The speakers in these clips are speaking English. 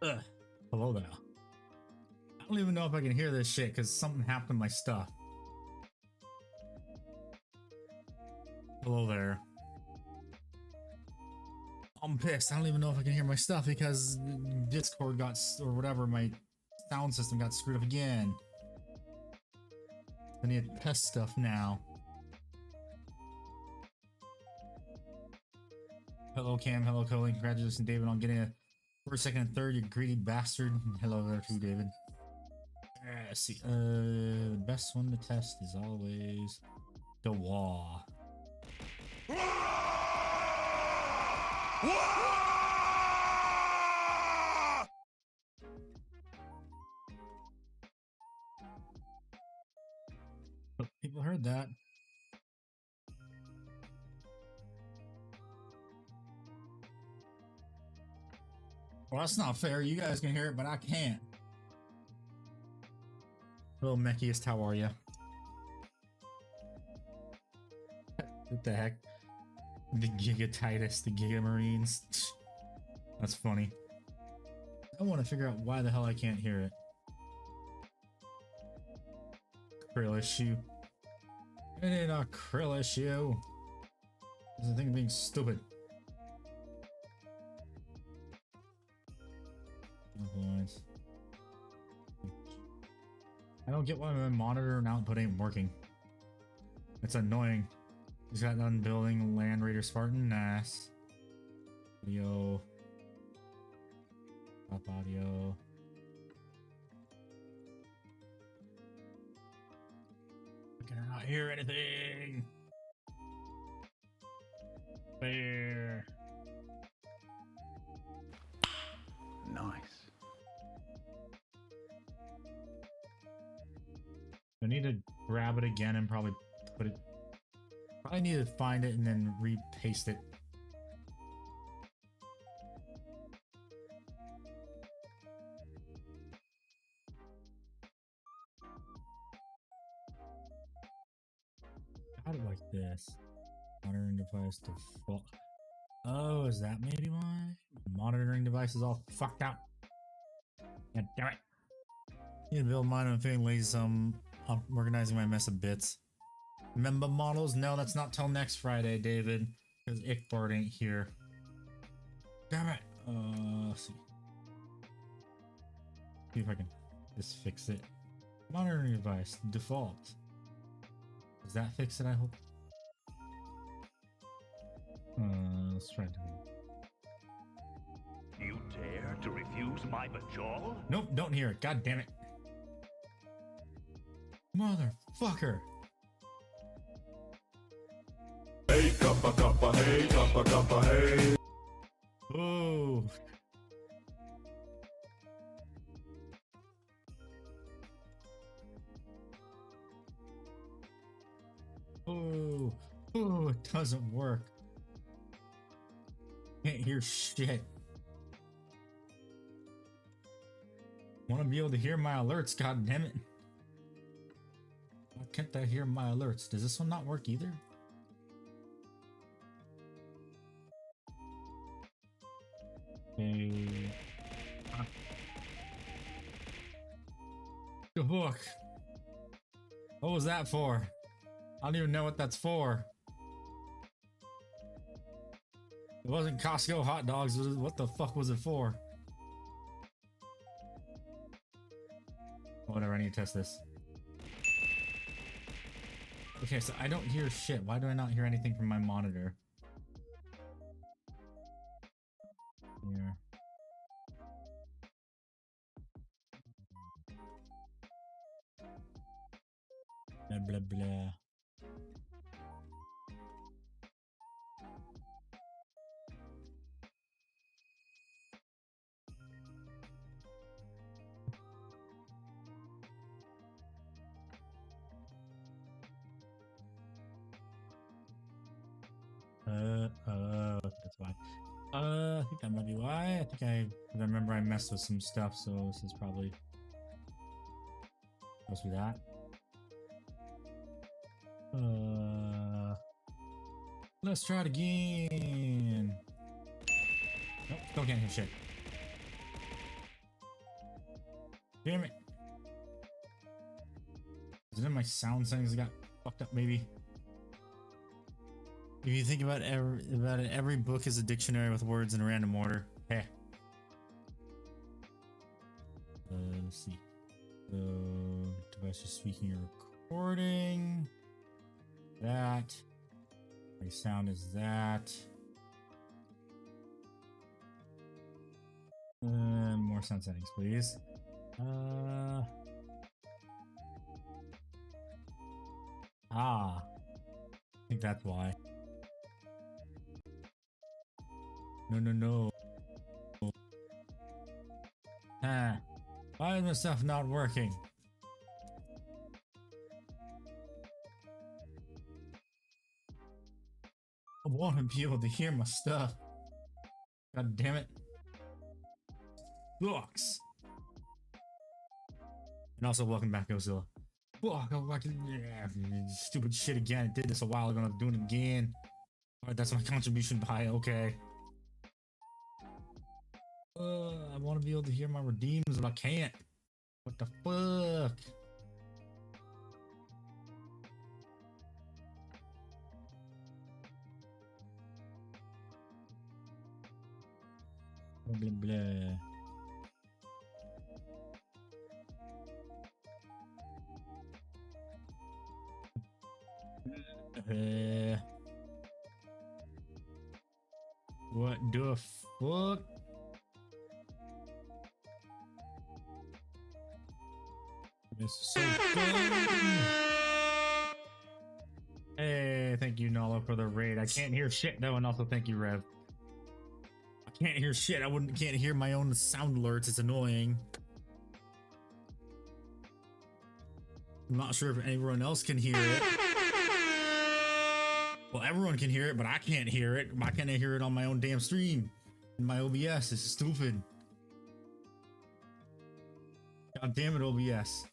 Ugh. Hello there. I don't even know if I can hear this shit because something happened to my stuff. Hello there. I'm pissed. I don't even know if I can hear my stuff because Discord got, or whatever, my sound system got screwed up again. I need to test stuff now. Hello Cam, hello Coley. Congratulations David on getting a first, second, and third, you greedy bastard. Hello there too, David. Let's see. The best one to test is always the wall. People heard that. Well, that's not fair. You guys can hear it, but I can't. Hello, Mechiest. How are you? What the heck? The Gigatitus, the Giga Marines. That's funny. I want to figure out why the hell I can't hear it. Krill issue. It ain't a krill issue. It's a thing of being stupid. I don't get why my monitor and output ain't working. It's annoying. He's got done building Land Raider Spartan. Nice. Audio. Up audio. I cannot hear anything. There. Nice. I need to grab it again and probably put it. Probably need to find it and then repaste it. Got it like this. Monitoring device default. Oh, is that maybe why? Monitoring device is all fucked up. God damn it. Need to build mine. I'm feeling lazy, so I'm organizing my mess of bits. Member models? No, that's not till next Friday, David. Because Ickbard ain't here. Damn it! Let's see. See if I can just fix it. Monitoring device, default. Does that fix it, I hope? Let's try it. You dare to refuse my bajol? Nope, don't hear it. God damn it. Motherfucker. Hey, kappa, hey, kappa, hey. Oh. Oh. Oh, it doesn't work. Can't hear shit. Want to be able to hear my alerts, god damn it. Why can't I hear my alerts? Does this one not work either? Okay. The book. What was that for? I don't even know what that's for. It wasn't Costco hot dogs. What the fuck was it for? Whatever, I need to test this. Okay, so I don't hear shit. Why do I not hear anything from my monitor? Here. Blah, blah, blah. That's why. I think that might be why. I remember I messed with some stuff, so this is probably supposed to be that. Let's try it again. Nope, still can't hear shit. Damn it. Is it in my sound settings that got fucked up, maybe? If you think about it, every book is a dictionary with words in random order. Heh. Let's see. So, device is speaking or recording. That. My sound is that. More sound settings, please. I think that's why. No. Why is my stuff not working? I want to be able to hear my stuff. God damn it. Books. And also, welcome back, Godzilla. Stupid shit again. I did this a while ago. I'm doing it again. Alright, that's my contribution pie. Okay. I want to be able to hear my redeems, but I can't. What the fuck? Blah, blah. What the fuck? This is so fun. Hey, thank you, Nala, for the raid. I can't hear shit though, and also thank you, Rev. I can't hear shit. Can't hear my own sound alerts. It's annoying. I'm not sure if anyone else can hear it. Well, everyone can hear it, but I can't hear it. Why can't I hear it on my own damn stream? In my OBS, this is stupid. God damn it, OBS.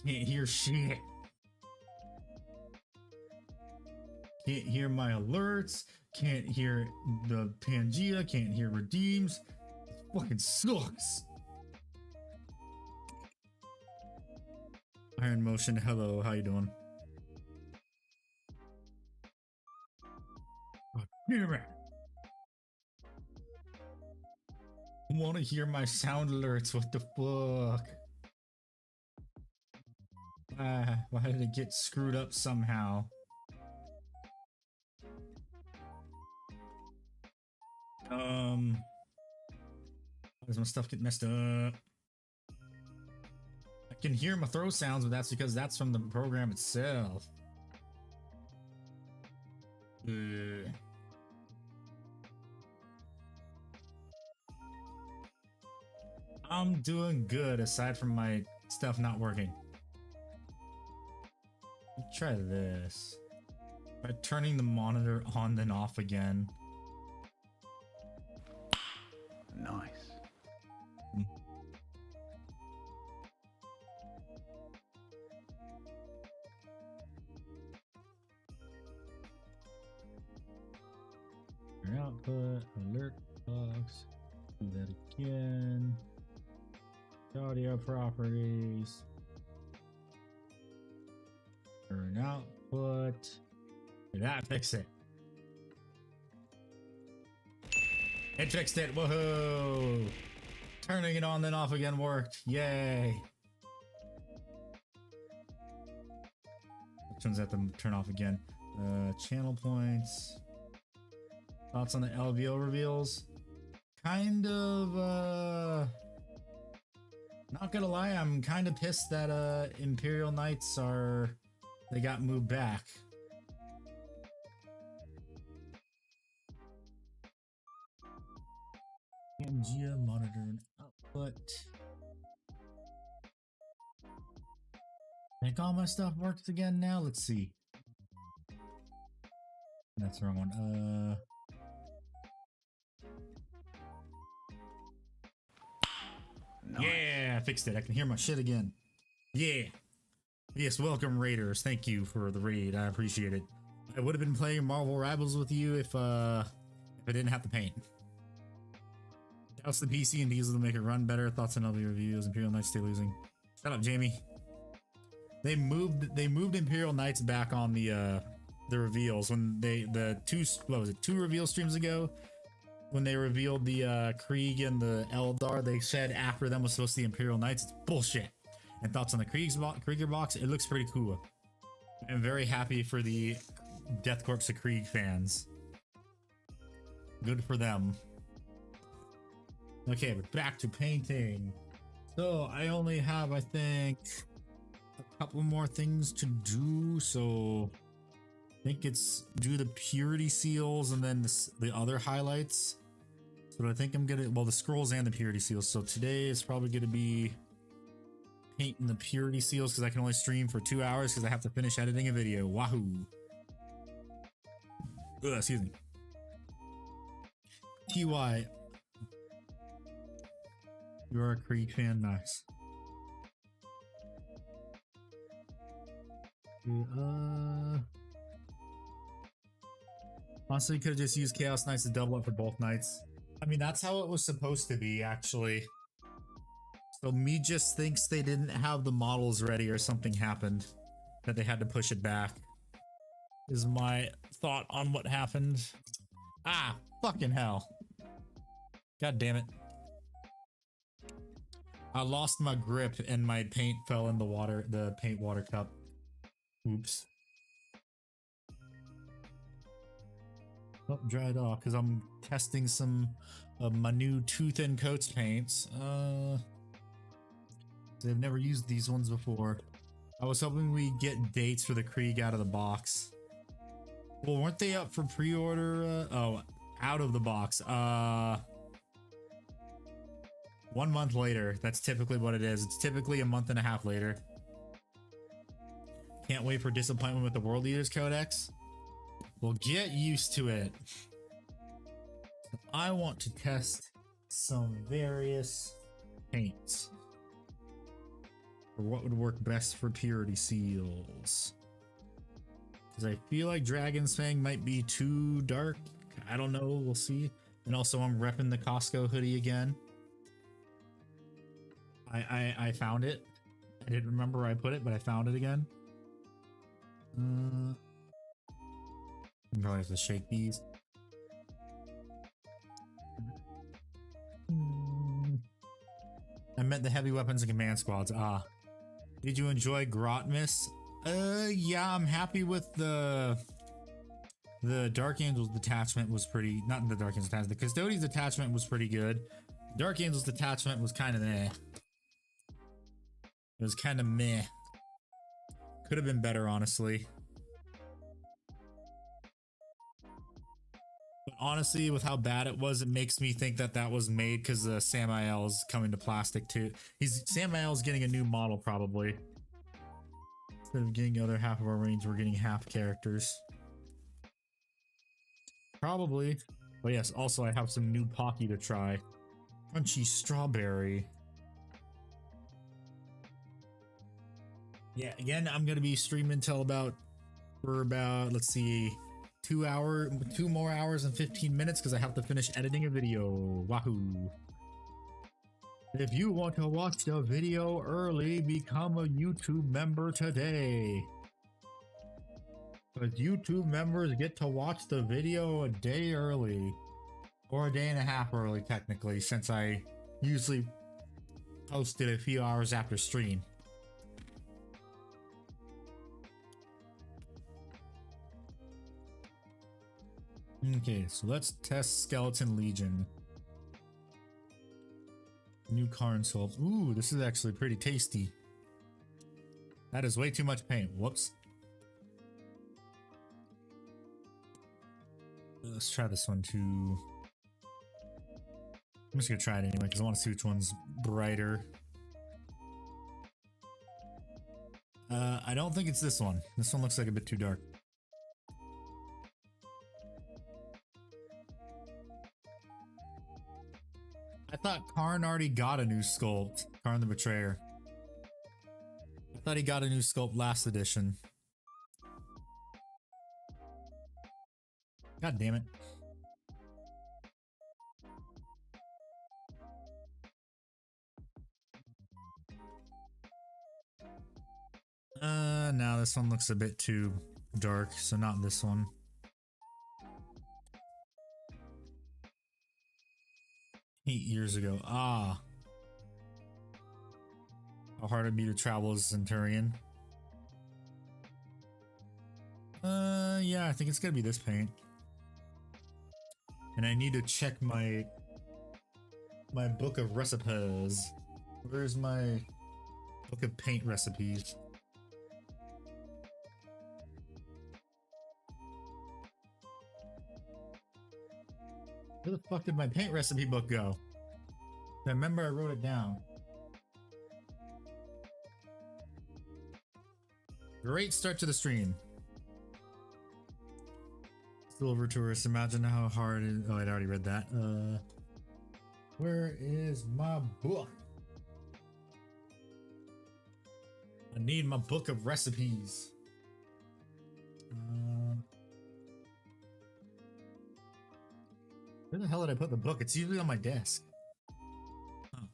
Can't hear shit. Can't hear my alerts. Can't hear the Pangea. Can't hear redeems. It fucking sucks. Iron Motion, hello, how you doing? Oh, damn it. I want to hear my sound alerts, what the fuck? Why did it get screwed up somehow? Why does my stuff get messed up? I can hear my throw sounds, but that's because that's from the program itself. I'm doing good aside from my stuff not working. Let's try this. By turning the monitor on then off again. Nice. Output, alert box, do that again. Audio properties. Turn output. Did that fix it? It fixed it, woohoo! Turning it on then off again worked, yay! Which ones have to turn off again? Channel points. Thoughts on the LVO reveals? Kind of, not gonna lie, I'm kind of pissed that, Imperial Knights they got moved back. Pangea monitor and output. I think all my stuff works again now. Let's see. That's the wrong one. Nice. Yeah, I fixed it. I can hear my shit again. Yeah. Yes, welcome raiders. Thank you for the raid. I appreciate it. I would have been playing Marvel Rivals with you if I didn't have to paint. How's the PC and diesel to make it run better? Thoughts on LV reviews? Imperial Knights stay losing. Shut up, Jamie. They moved Imperial Knights back on the reveals when two reveal streams ago when they revealed the Krieg and the Eldar. They said after them was supposed to be Imperial Knights. It's bullshit. And thoughts on the Krieger box? It looks pretty cool. I'm very happy for the Death Corps of Krieg fans. Good for them. Okay, but back to painting. So I only have, I think, a couple more things to do. So I think it's do the purity seals and then the other highlights. So I think I'm gonna, well, the scrolls and the purity seals. So today is probably gonna be painting the purity seals because I can only stream for 2 hours because I have to finish editing a video. Wahoo! Ugh, excuse me. TY. You're a Krieg fan, nice. Honestly, could have just used Chaos Knights to double up for both nights. I mean, that's how it was supposed to be, actually. So me just thinks they didn't have the models ready or something happened that they had to push it back. Is my thought on what happened. Ah, fucking hell. God damn it. I lost my grip and my paint fell in the water, the paint water cup. Oops. Oh, dried off because I'm testing some of my new Tooth and Coats paints. I've never used these ones before. I was hoping we'd get dates for the Krieg out of the box. Well, weren't they up for pre-order? Oh, out of the box. 1 month later. That's typically what it is. It's typically a month and a half later. Can't wait for disappointment with the World Leaders Codex. Well, get used to it. I want to test some various paints. Or what would work best for purity seals. Because I feel like Dragon's Fang might be too dark. I don't know, we'll see. And also I'm repping the Costco hoodie again. I found it. I didn't remember where I put it, but I found it again. I probably have to shake these. I meant the heavy weapons and command squads. Ah. Did you enjoy Grotmus? Yeah, I'm happy with the Dark Angels detachment was pretty, not the Dark Angels detachment, the Custodians detachment was pretty good. Dark Angels detachment was kind of meh. It was kind of meh. Could have been better, honestly. But honestly, with how bad it was, it makes me think that that was made because Samael's coming to plastic too. Samael's getting a new model probably. Instead of getting the other half of our range, we're getting half characters. Probably. But yes, also I have some new Pocky to try. Crunchy strawberry. Yeah, again, I'm gonna be streaming till for about, let's see, 2 more hours and 15 minutes because I have to finish editing a video. Wahoo! If you want to watch the video early, become a YouTube member today. But YouTube members get to watch the video a day early. Or a day and a half early, technically, since I usually post it a few hours after stream. Okay, so let's test Skeleton Legion. New Karn Souls. Ooh, this is actually pretty tasty. That is way too much paint. Whoops. Let's try this one too. I'm just gonna try it anyway because I want to see which one's brighter. I don't think it's this one. This one looks like a bit too dark. I thought Karn already got a new sculpt. Karn the Betrayer. I thought he got a new sculpt last edition. God damn it. Now this one looks a bit too dark, so not this one. Years ago. Ah. How hard it'd be to travel as a Centurion. Yeah, I think it's gonna be this paint. And I need to check my book of recipes. Where's my book of paint recipes? Where the fuck did my paint recipe book go? I remember I wrote it down. Great start to the stream. Silver Tourist, imagine how hard it is. Oh, I'd already read that. Where is my book? I need my book of recipes. Where the hell did I put the book? It's usually on my desk. Huh.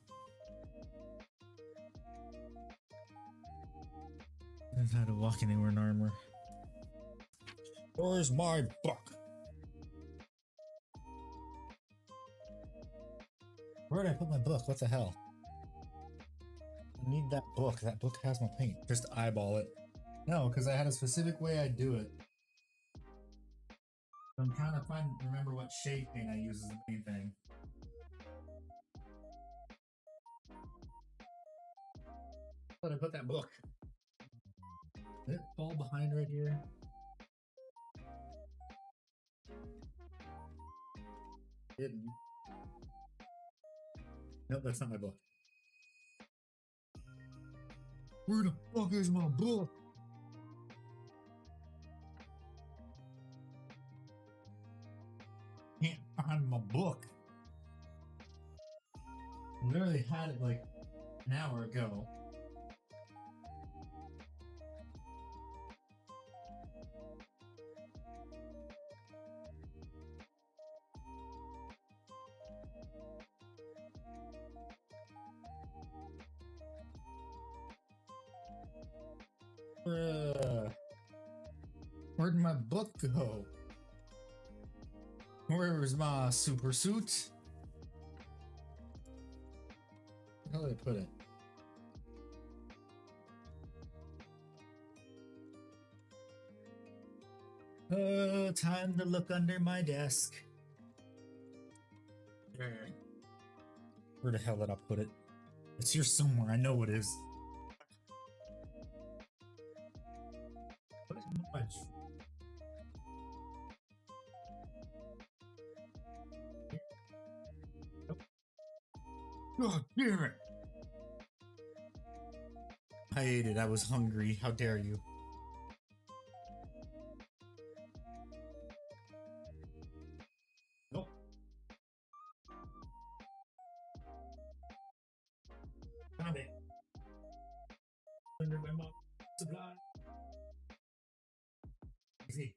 I haven't had to walk anywhere in armor. Where's my book? Where did I put my book? What the hell? I need that book. That book has my paint. Just eyeball it. No, because I had a specific way I do it. I'm trying to remember what shade paint I use as the main thing. Where did I put that book? Did it fall behind right here? Didn't. Nope, that's not my book. Where the fuck is my book? Can't find my book. I literally had it like an hour ago. Where'd my book go? Where was my super suit? How did I put it? Time to look under my desk. Where the hell did I put it? It's here somewhere. I know it is. What is my... God damn it! I ate it. I was hungry. How dare you? Nope. Found it. Under my mom supply. Easy.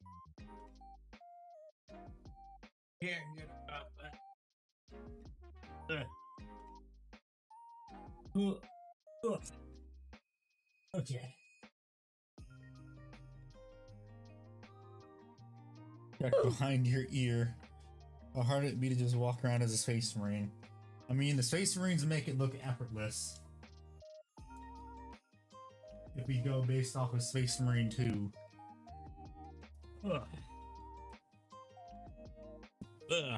Here, get up. Okay. Check behind your ear. How hard it'd be to just walk around as a Space Marine. I mean, the Space Marines make it look effortless. If we go based off of Space Marine 2.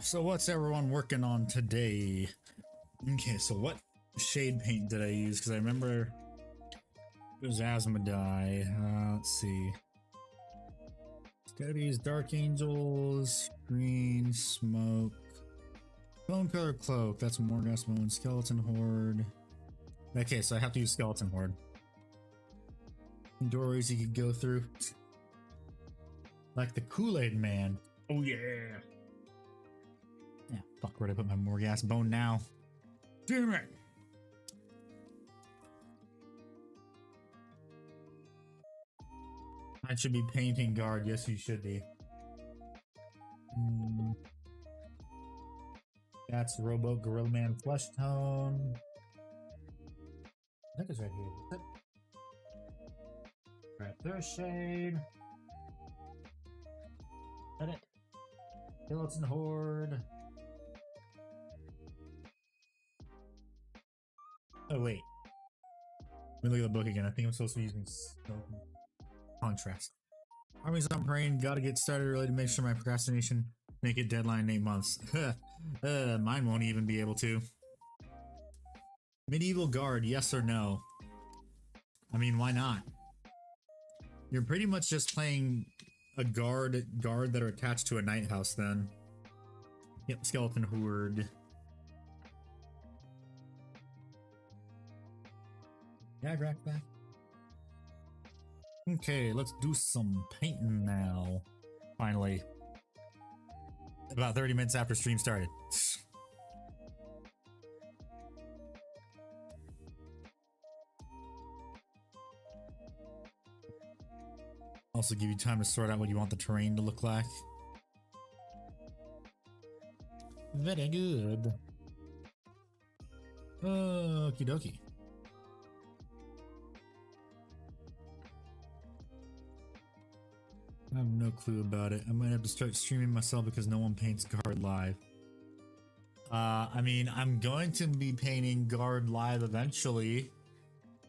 So what's everyone working on today? Okay, so what shade paint did I use? Because I remember it was Asmodai. Let's see. Studies, Dark Angels, Green, Smoke, Bone Color Cloak. That's Morgas Bone, Skeleton Horde. Okay, so I have to use Skeleton Horde. Doorways you could go through. Like the Kool-Aid Man. Oh yeah. Yeah, fuck, where'd I put my Morgas Bone now? Damn it! I should be painting guard. Yes, you should be. That's Robo Gorilla Man Flesh Tone. I think it's right here. Fishing. Got it. Skeleton horde. Oh wait. Let me look at the book again. I think I'm supposed to be using contrast. Armies on parade. Gotta get started early to make sure my procrastination make it deadline in 8 months. Mine won't even be able to. Medieval guard, yes or no? I mean, why not? You're pretty much just playing a guard that are attached to a night house then. Yep, skeleton horde. Yeah, rack back. Okay, let's do some painting now. Finally. About 30 minutes after stream started. Also give you time to sort out what you want the terrain to look like. Very good. Okie dokie. I have no clue about it. I might have to start streaming myself because no one paints guard live. I mean, I'm going to be painting guard live eventually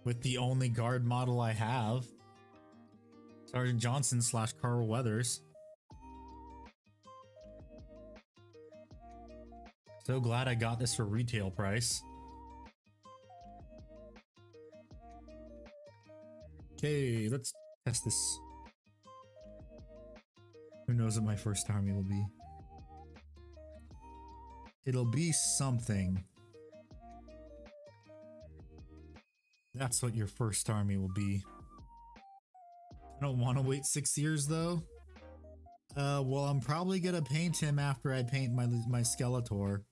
with the only guard model I have. Sergeant Johnson / Carl Weathers. So glad I got this for retail price. Okay, let's test this. Who knows what my first army will be? It'll be something. That's what your first army will be. I don't want to wait 6 years though. Well, I'm probably gonna paint him after I paint my Skeletor.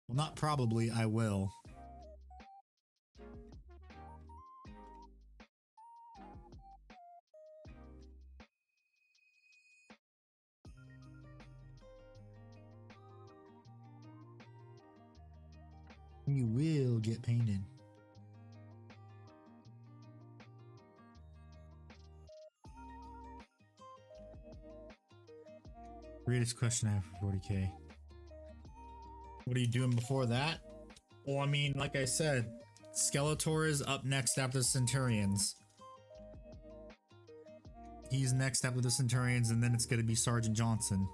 Well, not probably, I will. You will get painted. Greatest question I have for 40k. What are you doing before that? Well, I mean, like I said, Skeletor is up next after the Centurions. He's next after the Centurions, and then it's going to be Sergeant Johnson.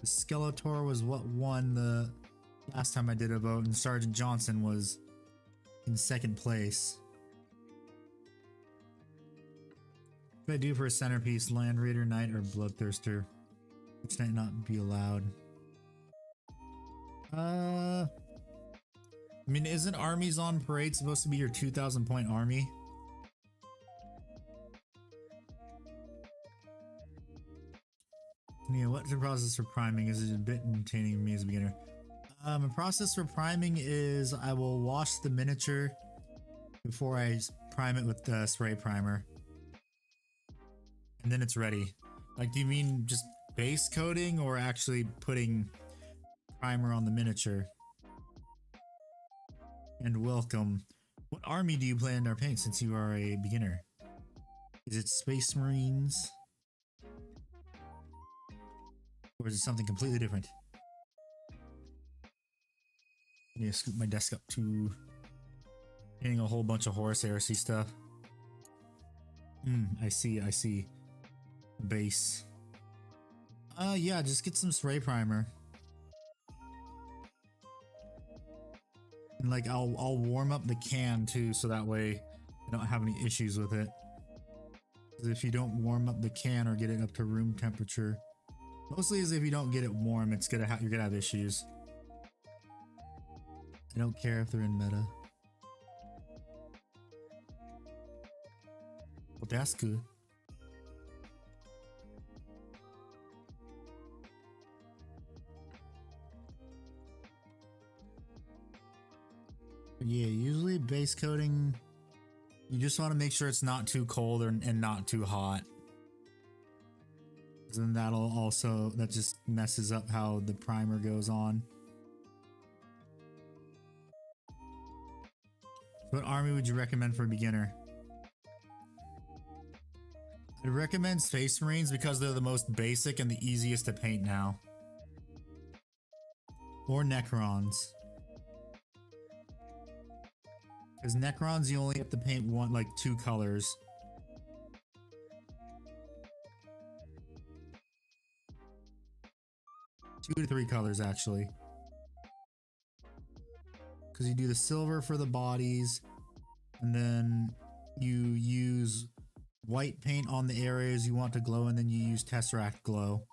The Skeletor was what won the last time I did a vote, and Sergeant Johnson was in second place. What do I do for a centerpiece? Land Raider Knight or Bloodthirster? Which might not be allowed. I mean, isn't Armies on Parade supposed to be your 2,000 point army? Yeah, what's the process for priming? Is it a bit entertaining for me as a beginner? A process for priming is I will wash the miniature before I prime it with the spray primer. And then it's ready. Like, do you mean just base coating or actually putting primer on the miniature? And welcome. What army do you plan to paint since you are a beginner? Is it Space Marines? Or is it something completely different? I need to scoop my desk up to painting a whole bunch of Horus Heresy stuff. I see. Base. Yeah, just get some spray primer. And like I'll warm up the can too, so that way I don't have any issues with it. Because if you don't warm up the can or get it up to room temperature, mostly is if you don't get it warm, you're gonna have issues. I don't care if they're in meta. Well, that's good. Yeah, usually base coating You just want to make sure it's not too cold and not too hot. Then that just messes up how the primer goes on. What army would you recommend for a beginner? I'd recommend Space Marines because they're the most basic and the easiest to paint now. Or Necrons. Because Necrons you only have to paint two colors. Two to three colors actually. Because you do the silver for the bodies, and then you use white paint on the areas you want to glow, and then you use Tesseract glow.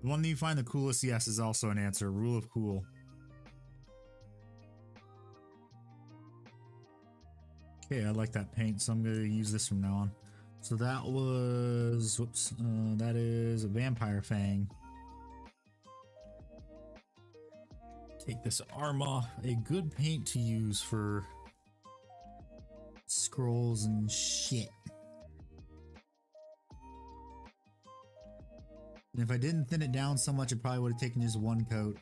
The one that you find the coolest, yes, is also an answer. Rule of cool. Okay, I like that paint, so I'm going to use this from now on. So that was, whoops, that is a Vampire Fang. Take this arm off. A good paint to use for scrolls and shit. And if I didn't thin it down so much, it probably would have taken just one coat.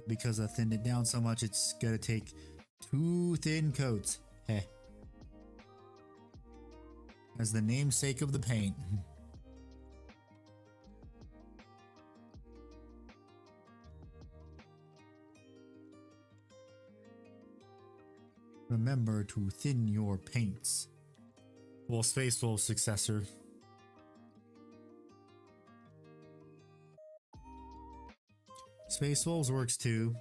Because I thinned it down so much, it's gonna take 2 thin coats. Heh. As the namesake of the paint. Remember to thin your paints. Well, Space Wolf's successor. Space Wolves works too.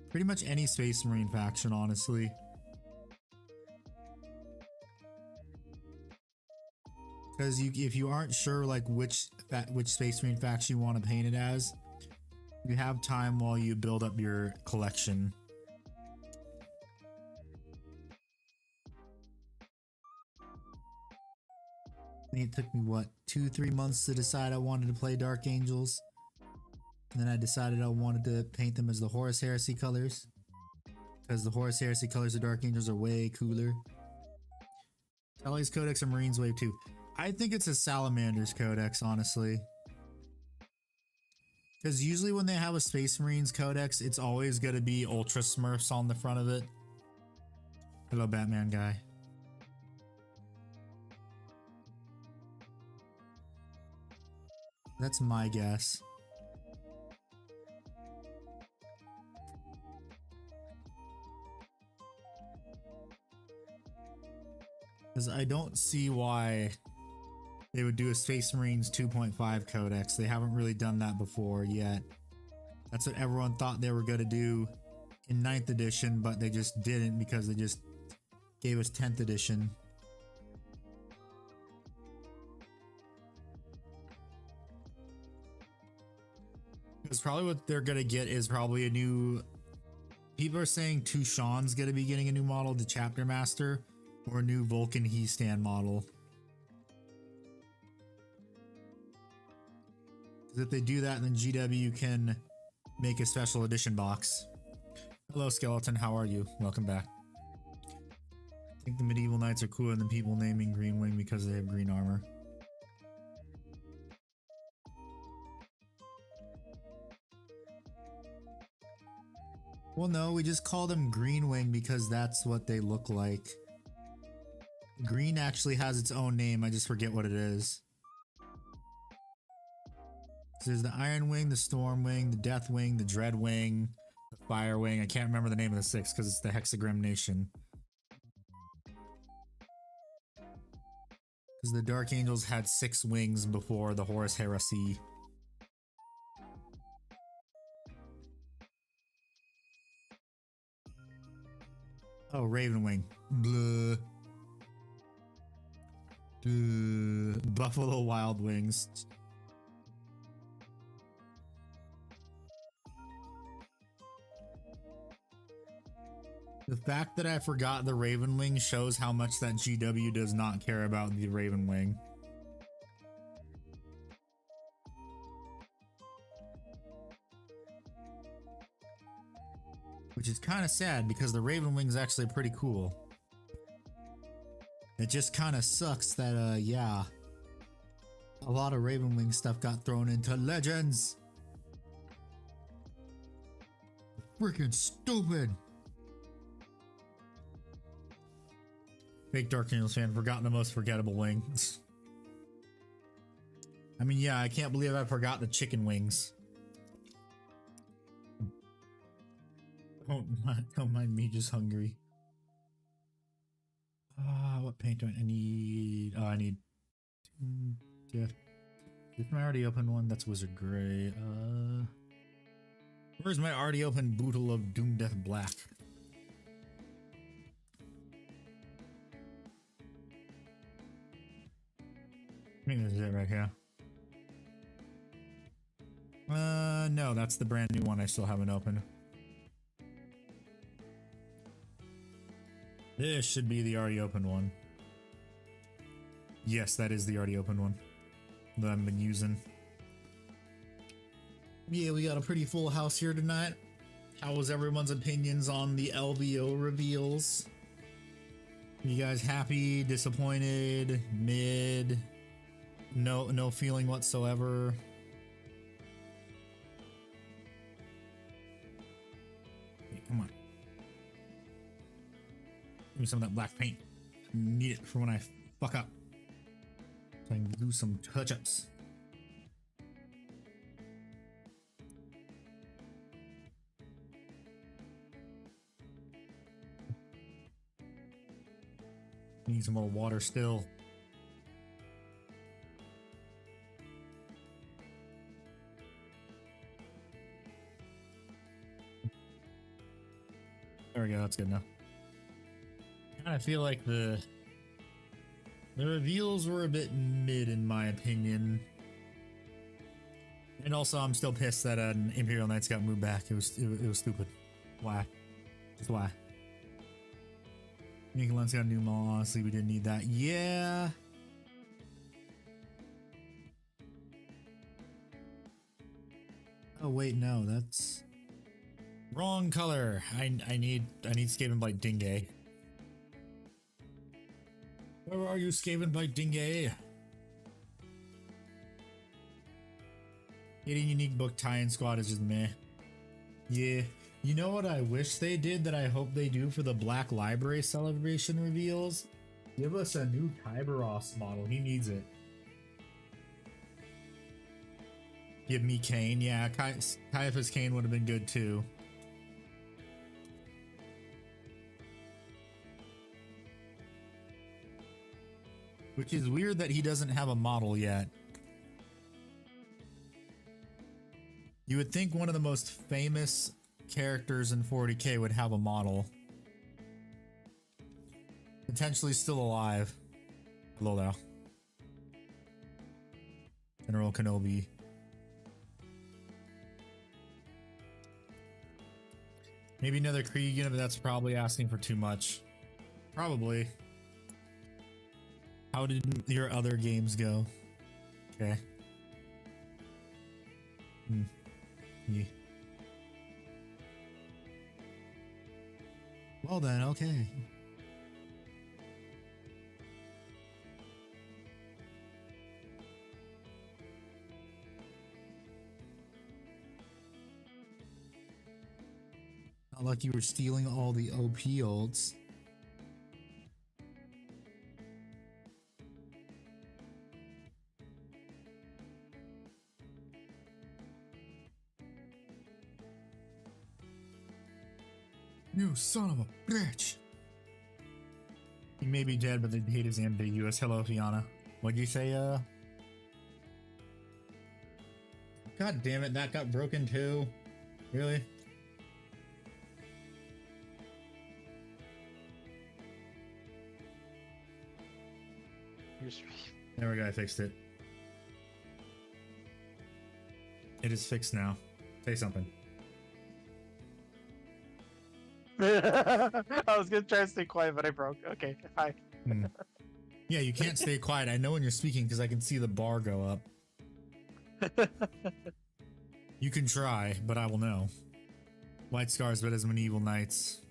Pretty much any Space Marine faction, honestly. Because if you aren't sure like which Space Marine faction you want to paint it as, you have time while you build up your collection. I think it took me what, 2-3 months to decide I wanted to play Dark Angels. And then I decided I wanted to paint them as the Horus Heresy colors. Because the Horus Heresy colors of Dark Angels are way cooler. Tally's Codex or Marines Wave 2? I think it's a Salamander's Codex, honestly. Because usually when they have a Space Marines Codex, it's always going to be Ultra Smurfs on the front of it. Hello, Batman guy. That's my guess. Because I don't see why they would do a Space Marines 2.5 Codex. They haven't really done that before yet. That's what everyone thought they were going to do in 9th edition, but they just didn't because they just gave us 10th edition. Because probably what they're going to get is probably a new... People are saying Tushan's going to be getting a new model, the Chapter Master, or a new Vulcan He-Stand model. Because if they do that, then GW can make a special edition box. Hello, Skeleton. How are you? Welcome back. I think the medieval knights are cooler than people naming Green Wing because they have green armor. Well, no, we just call them Green Wing because that's what they look like. Green actually has its own name, I just forget what it is. So there's the Iron Wing, the Storm Wing, the Death Wing, the Dread Wing, the Fire Wing. I can't remember the name of the 6 because it's the Hexagram Nation. Because the Dark Angels had 6 wings before the Horus Heresy. Oh, Ravenwing. Blah. Buffalo Wild Wings. The fact that I forgot the Ravenwing shows how much that GW does not care about the Ravenwing. which is kind of sad because the Raven Wing's actually pretty cool. It just kind of sucks that, yeah, a lot of Raven Wing stuff got thrown into Legends. Freaking stupid. Fake Dark Angels fan, forgotten the most forgettable wing. I mean, yeah, I can't believe I forgot the chicken wings. Don't mind me, just hungry. What paint do I need? Oh, I need. Yeah. Is my already open one? That's Wizard Gray. Where's my already open Bootle of Doom Death Black? I think this is it right here. No, that's the brand new one I still haven't opened. This should be the already open one. Yes, that is the already open one that I've been using. Yeah, we got a pretty full house here tonight. How was everyone's opinions on the LVO reveals? You guys happy, disappointed, mid, no feeling whatsoever? Hey, come on. Give me some of that black paint. I need it for when I fuck up. So I can do some touch-ups. Need some more water still. There we go, that's good enough. I feel like the reveals were a bit mid in my opinion. And also I'm still pissed that Imperial Knights got moved back. It was stupid. Why? Just why? Nicolan's got a new mall. Honestly, we didn't need that. Yeah. Oh wait, no, that's wrong color. I need Skaven Blight Dingay. Where are you, Skaven Blight Dingay? Getting unique book tie-in squad is just meh. Yeah. You know what I wish they did that I hope they do for the Black Library celebration reveals? Give us a new Kyberos model. He needs it. Give me Kane. Yeah, Caiaphas Kane would have been good too. Which is weird that he doesn't have a model yet. You would think one of the most famous characters in 40k would have a model. Potentially still alive. Hello there. General Kenobi. Maybe another Krieg, but that's probably asking for too much. Probably. How did your other games go? Okay. Yeah. Well then, okay. Not like you were stealing all the OP ults. You son of a bitch. He may be dead, but the date is ambiguous. Hello, Fiona. What'd you say, God damn it, that got broken too. Really? There we go, I fixed it. It is fixed now. Say something. I was gonna try to stay quiet, but I broke. Okay, hi. Yeah, you can't stay quiet. I know when you're speaking because I can see the bar go up. You can try, but I will know. White Scars, but as medieval knights.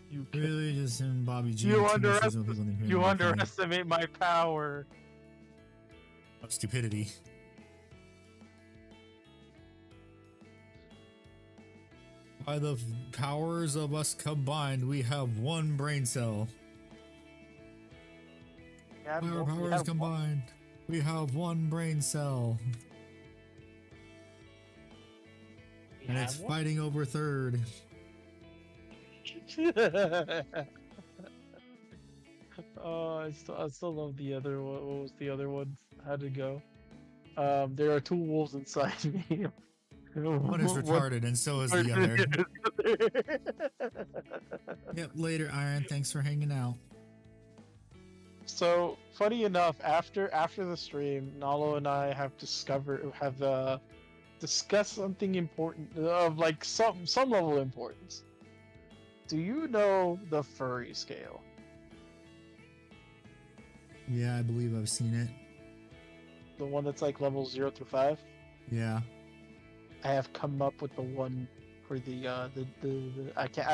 You Really, just him, Bobby G. You, and two more seasonal people named here you in the family underestimate my power. of stupidity. By the powers of us combined, we have one brain cell. Yeah, By our we powers have combined, we have one brain cell. we And it's have one? fighting over third. Oh, I still love the other one. What was the other one? How'd it go? There are two wolves inside me. One is retarded, and so is the other. Yep, later, Iron. Thanks for hanging out. So funny enough, after the stream, Nalo and I have discussed something important of like some level of importance. Do you know the furry scale? Yeah, I believe I've seen it. The one that's like level 0 through 5? Yeah. I have come up with the one for the I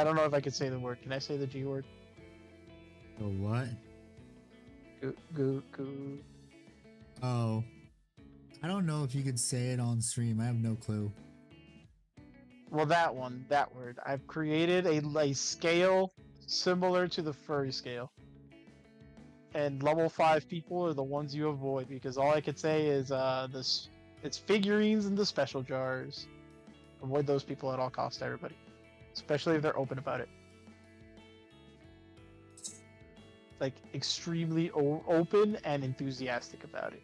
don't know if I can say the word. Can I say the G word? The what? Goo. Oh. I don't know if you could say it on stream. I have no clue. Well, that word. I've created a scale similar to the furry scale. And level 5 people are the ones you avoid because all I could say is it's figurines in the special jars. Avoid those people at all costs, everybody. Especially if they're open about it. Like extremely open and enthusiastic about it.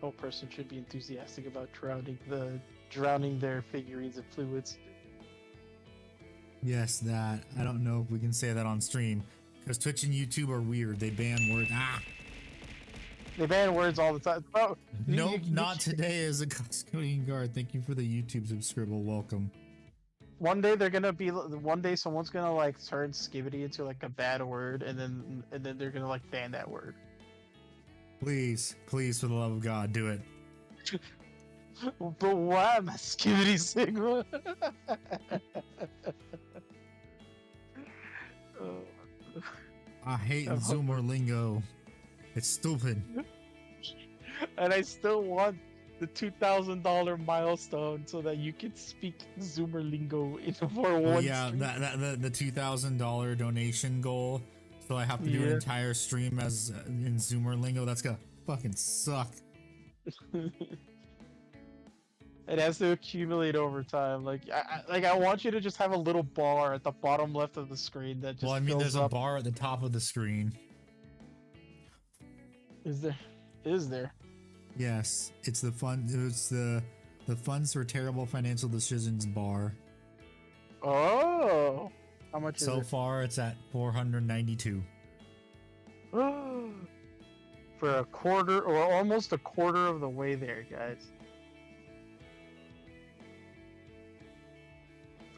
No person should be enthusiastic about drowning their figurines in fluids. Yes, that. I don't know if we can say that on stream. Because Twitch and YouTube are weird. They ban words. Ah! They ban words all the time. Oh, Nope, not today as a custodian guard. Thank you for the YouTube subscribe. Welcome. One day someone's gonna like turn skibbity into like a bad word, and then they're gonna like ban that word. Please, please, for the love of God, do it. But why am I skibbity Sigma? I hate Zoomer lingo. It's stupid. And I still want the $2,000 milestone so that you can speak Zoomer lingo for one. Oh yeah, the $2,000 donation goal. So I have to do an entire stream as in Zoomer lingo. That's gonna fucking suck. It has to accumulate over time. Like I want you to just have a little bar at the bottom left of the screen that just. Well, I mean, there's up. a bar at the top of the screen. Is there? Is there? Yes, it's the fun. It's the funds for terrible financial decisions bar. Oh, how much is so it? far? It's at 492. For a quarter or almost a quarter of the way there, guys.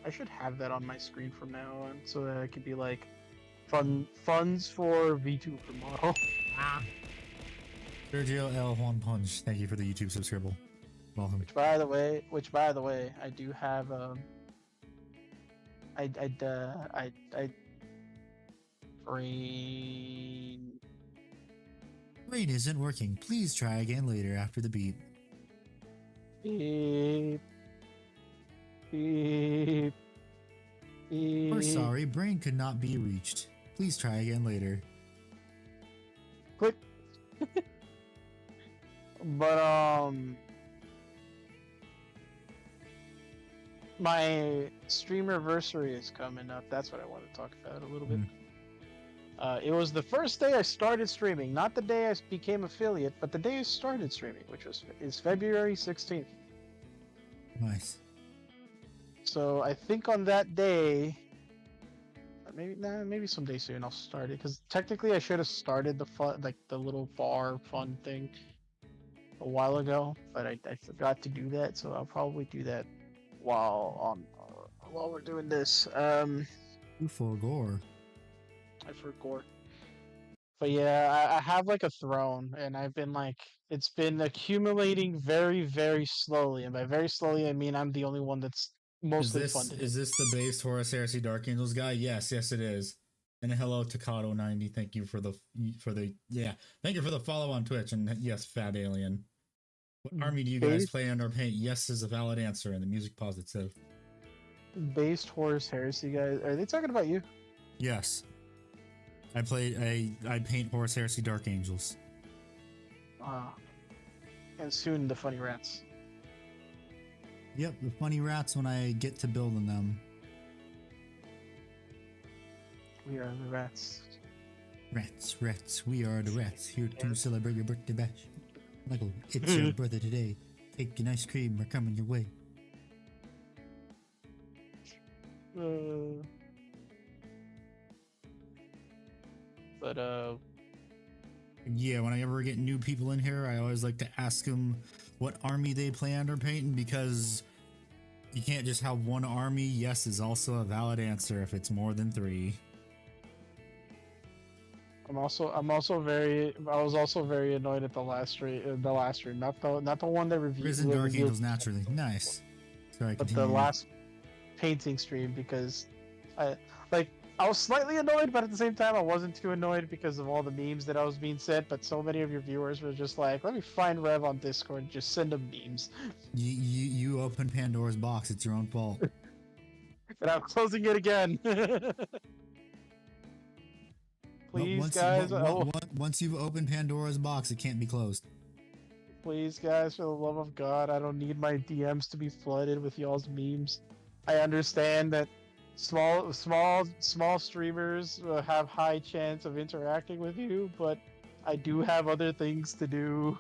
I should have that on my screen from now on, so that it could be like funds for V2 per model. Sergio L. Juan Punch, thank you for the YouTube subscribe. Welcome. Which by the way, I do have Brain isn't working. Please try again later after the beep. Beep. Beep. Beep. We're sorry, brain could not be reached. Please try again later. Click. But my streamerversary is coming up. That's what I want to talk about a little bit. It was the first day I started streaming, not the day I became affiliate, but the day I started streaming, which is February 16th. Nice. So I think on that day, maybe someday soon I'll start it, because technically I should have started the fun, like the little bar fun thing, a while ago, but I forgot to do that. So I'll probably do that while we're doing this. Who for gore? I forgot. But yeah, I have like a throne, and I've been like, it's been accumulating very, very slowly. And by very slowly, I mean I'm the only one that's mostly funded it. Is this the base Horus Heresy Dark Angels guy? Yes, yes it is. And hello Takado90. Thank you for the thank you for the follow on Twitch. And yes, Fat Alien. What army do you guys Base- play under paint? Yes is a valid answer, and the music positive. Based Horus Heresy guys, are they talking about you? Yes. I paint Horus Heresy Dark Angels. And soon the funny rats. Yep, the funny rats when I get to building them. We are the rats. Rats, we are the rats, here to celebrate your birthday bash. Michael, it's your birthday today. Cake and ice cream are coming your way. Yeah, when I ever get new people in here, I always like to ask them what army they play under painting, because you can't just have one army. Yes is also a valid answer if it's more than 3. I was also very annoyed at the last stream, not the one that reviewed. Risen Dark Angels naturally. Nice. Sorry, But continue. the last painting stream, because I was slightly annoyed, but at the same time I wasn't too annoyed because of all the memes that I was being sent. But so many of your viewers were just like, "Let me find Rev on Discord, just send him memes." You open Pandora's box. It's your own fault. And I'm closing it again. Please, guys. Once you've opened Pandora's box, it can't be closed. Please, guys, for the love of God, I don't need my DMs to be flooded with y'all's memes. I understand that small streamers have high chance of interacting with you, but I do have other things to do.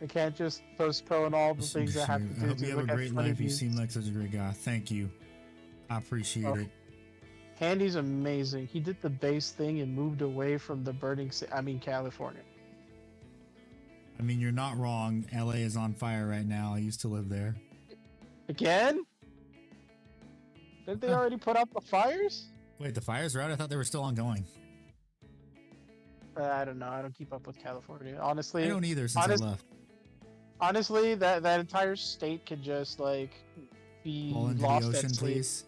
I can't just postpone all the things I have to do. I hope you have a look at great funny life. You memes. seem like such a great guy. Thank you. I appreciate it. Handy's amazing. He did the base thing and moved away from the California. I mean, you're not wrong. LA is on fire right now. I used to live there. Again? Didn't they already put out the fires? Wait, the fires are out? I thought they were still ongoing. I don't know. I don't keep up with California. Honestly, I don't either since I left. Honestly, that entire state could just be Fall into lost the ocean, at sea. please.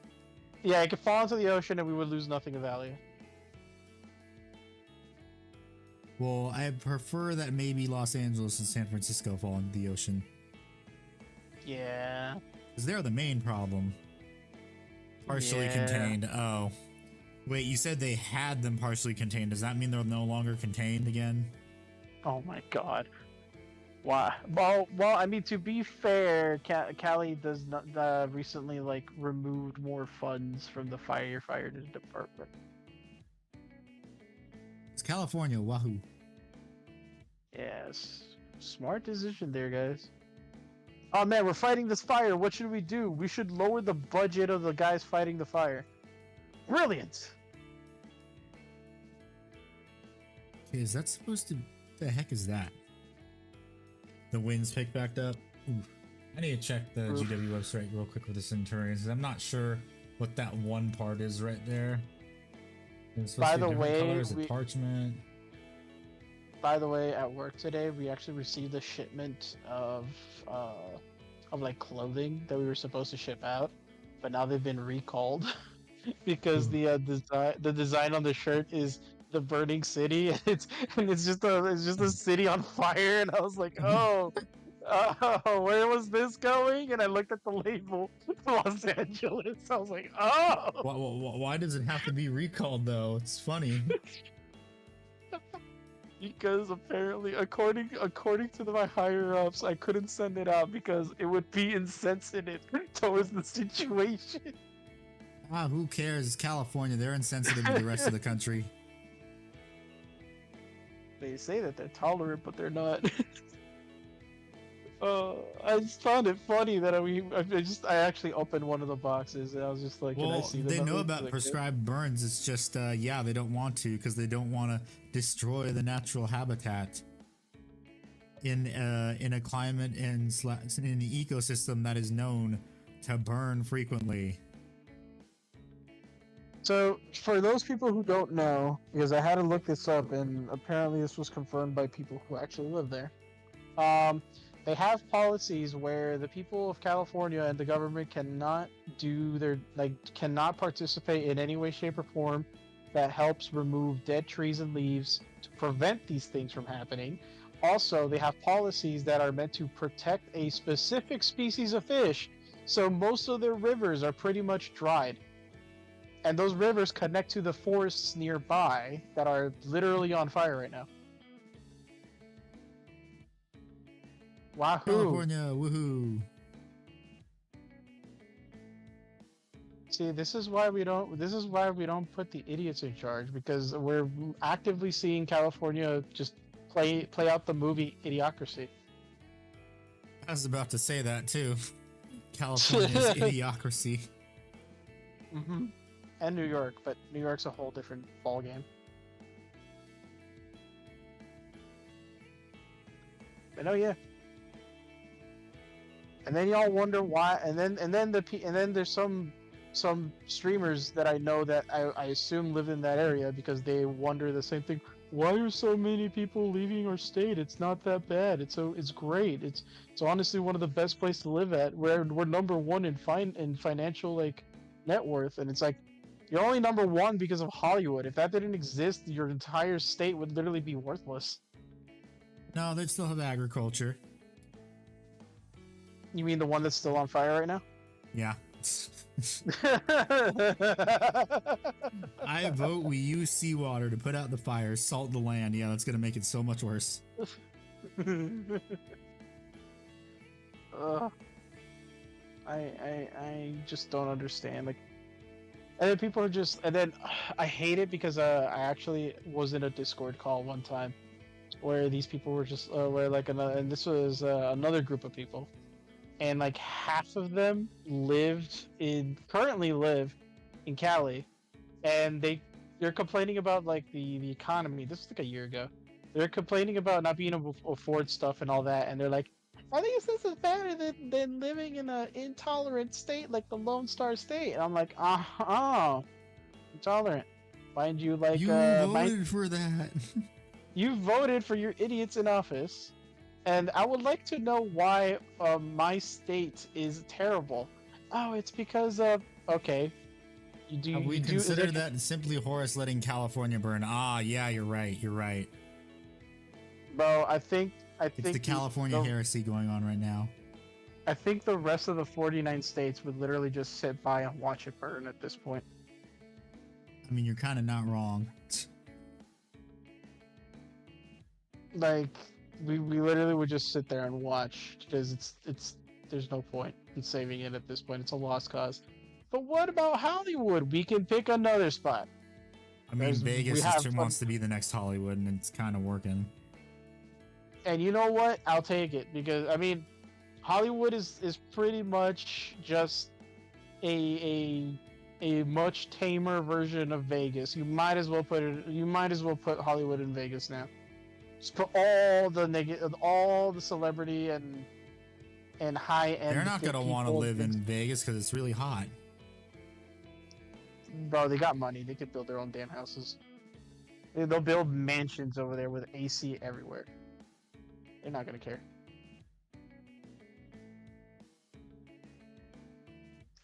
Yeah, it could fall into the ocean and we would lose nothing of value. Well, I prefer that maybe Los Angeles and San Francisco fall into the ocean. Yeah. Because they're the main problem. Partially contained. Oh. Wait, you said they had them partially contained. Does that mean they're no longer contained again? Oh my god. Why? Well, I mean, to be fair, Cali does not recently removed more funds from the firefighter department. It's California, wahoo. Yes, smart decision there, guys. Oh man, we're fighting this fire. What should we do? We should lower the budget of the guys fighting the fire. Brilliant. Okay, is that supposed to... the heck is that? The winds picked back up. Oof. I need to check the GW website real quick with the Centurions. I'm not sure what that one part is right there. By the way, colors, parchment. By the way, at work today, we actually received a shipment of clothing that we were supposed to ship out, but now they've been recalled because the design on the shirt is the burning city. It's just a city on fire, and I was like, oh, where was this going? And I looked at the label, Los Angeles. I was like, oh. Why does it have to be recalled though? It's funny. Because apparently, according to my higher ups, I couldn't send it out because it would be insensitive towards the situation. Ah, who cares? It's California. They're insensitive to the rest of the country. They say that they're tolerant, but they're not. I just found it funny that I actually opened one of the boxes and I was just like, well, can I see them? They know about prescribed burns. It's just, yeah, they don't want to because they don't want to destroy the natural habitat in a climate and in the ecosystem that is known to burn frequently. So, for those people who don't know, because I had to look this up, and apparently this was confirmed by people who actually live there, they have policies where the people of California and the government cannot cannot participate in any way, shape, or form that helps remove dead trees and leaves to prevent these things from happening. Also, they have policies that are meant to protect a specific species of fish, so most of their rivers are pretty much dried. And those rivers connect to the forests nearby that are literally on fire right now. Wahoo! California, woohoo! See, this is why we don't put the idiots in charge, because we're actively seeing California just play out the movie Idiocracy. I was about to say that too. California's Idiocracy. Mm-hmm. And New York, but New York's a whole different ballgame. But oh yeah. And then y'all wonder why, and then there's some streamers that I know that I assume live in that area because they wonder the same thing. Why are so many people leaving our state? It's not that bad. It's great. It's honestly one of the best places to live at. We're number one in financial like net worth, and it's like you're only number one because of Hollywood. If that didn't exist, your entire state would literally be worthless. No, they still have agriculture. You mean the one that's still on fire right now? Yeah. I vote we use seawater to put out the fire, salt the land. Yeah, that's gonna make it so much worse. I just don't understand. Like, and then people are just, and then I hate it because I actually was in a Discord call one time where these people were just where like another, and this was another group of people, and like half of them currently live in Cali, and they're complaining about like the economy. This was like a year ago. They're complaining about not being able to afford stuff and all that, and they're like, I think this is better than living in an intolerant state like the Lone Star State. And I'm like, intolerant. Mind you, like you voted for that. You voted for your idiots in office, and I would like to know why my state is terrible. Oh, it's because of okay. We consider that simply Horace letting California burn. Ah, yeah, you're right. You're right. Bro, I think it's the California heresy going on right now. I think the rest of the 49 states would literally just sit by and watch it burn at this point. I mean, you're kind of not wrong. Like, we literally would just sit there and watch because there's no point in saving it at this point. It's a lost cause. But what about Hollywood? We can pick another spot. I mean, Vegas wants to be the next Hollywood, and it's kind of working. And you know what? I'll take it because I mean, Hollywood is pretty much just a much tamer version of Vegas. You might as well put Hollywood in Vegas now. Just put all the celebrity and high end. They're not gonna want to live in Vegas because it's really hot. Bro, they got money. They could build their own damn houses. They'll build mansions over there with AC everywhere. They're not gonna care.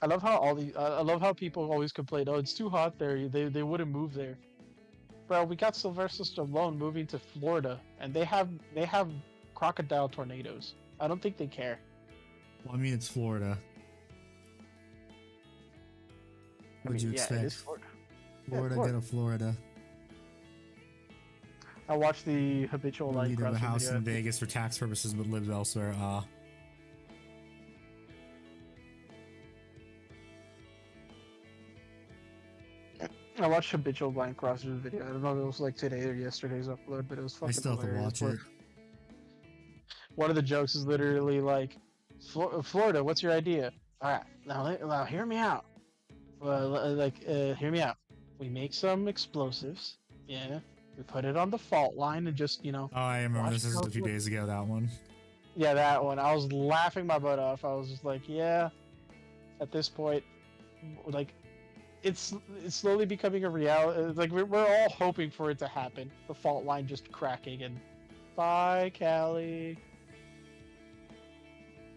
I love how people always complain. Oh, it's too hot there. They wouldn't move there. Bro, we got Sylvester Stallone moving to Florida, and they have crocodile tornadoes. I don't think they care. Well, I mean, it's Florida. What would you expect? It is Florida. Florida, get a Florida. I watched the habitual line. You'd have a house in Vegas for tax purposes, but live elsewhere. I watched habitual line crossers video. I don't know if it was like today or yesterday's upload, but it was fucking. I still have to watch it. One of the jokes is literally like, "Florida, what's your idea? All right, now hear me out. Hear me out. We make some explosives. Yeah." We put it on the fault line and just, Oh, I remember this is a few days ago, that one. Yeah, that one. I was laughing my butt off. I was just like, yeah. At this point, like, it's slowly becoming a reality. Like we're all hoping for it to happen. The fault line just cracking and bye, Callie.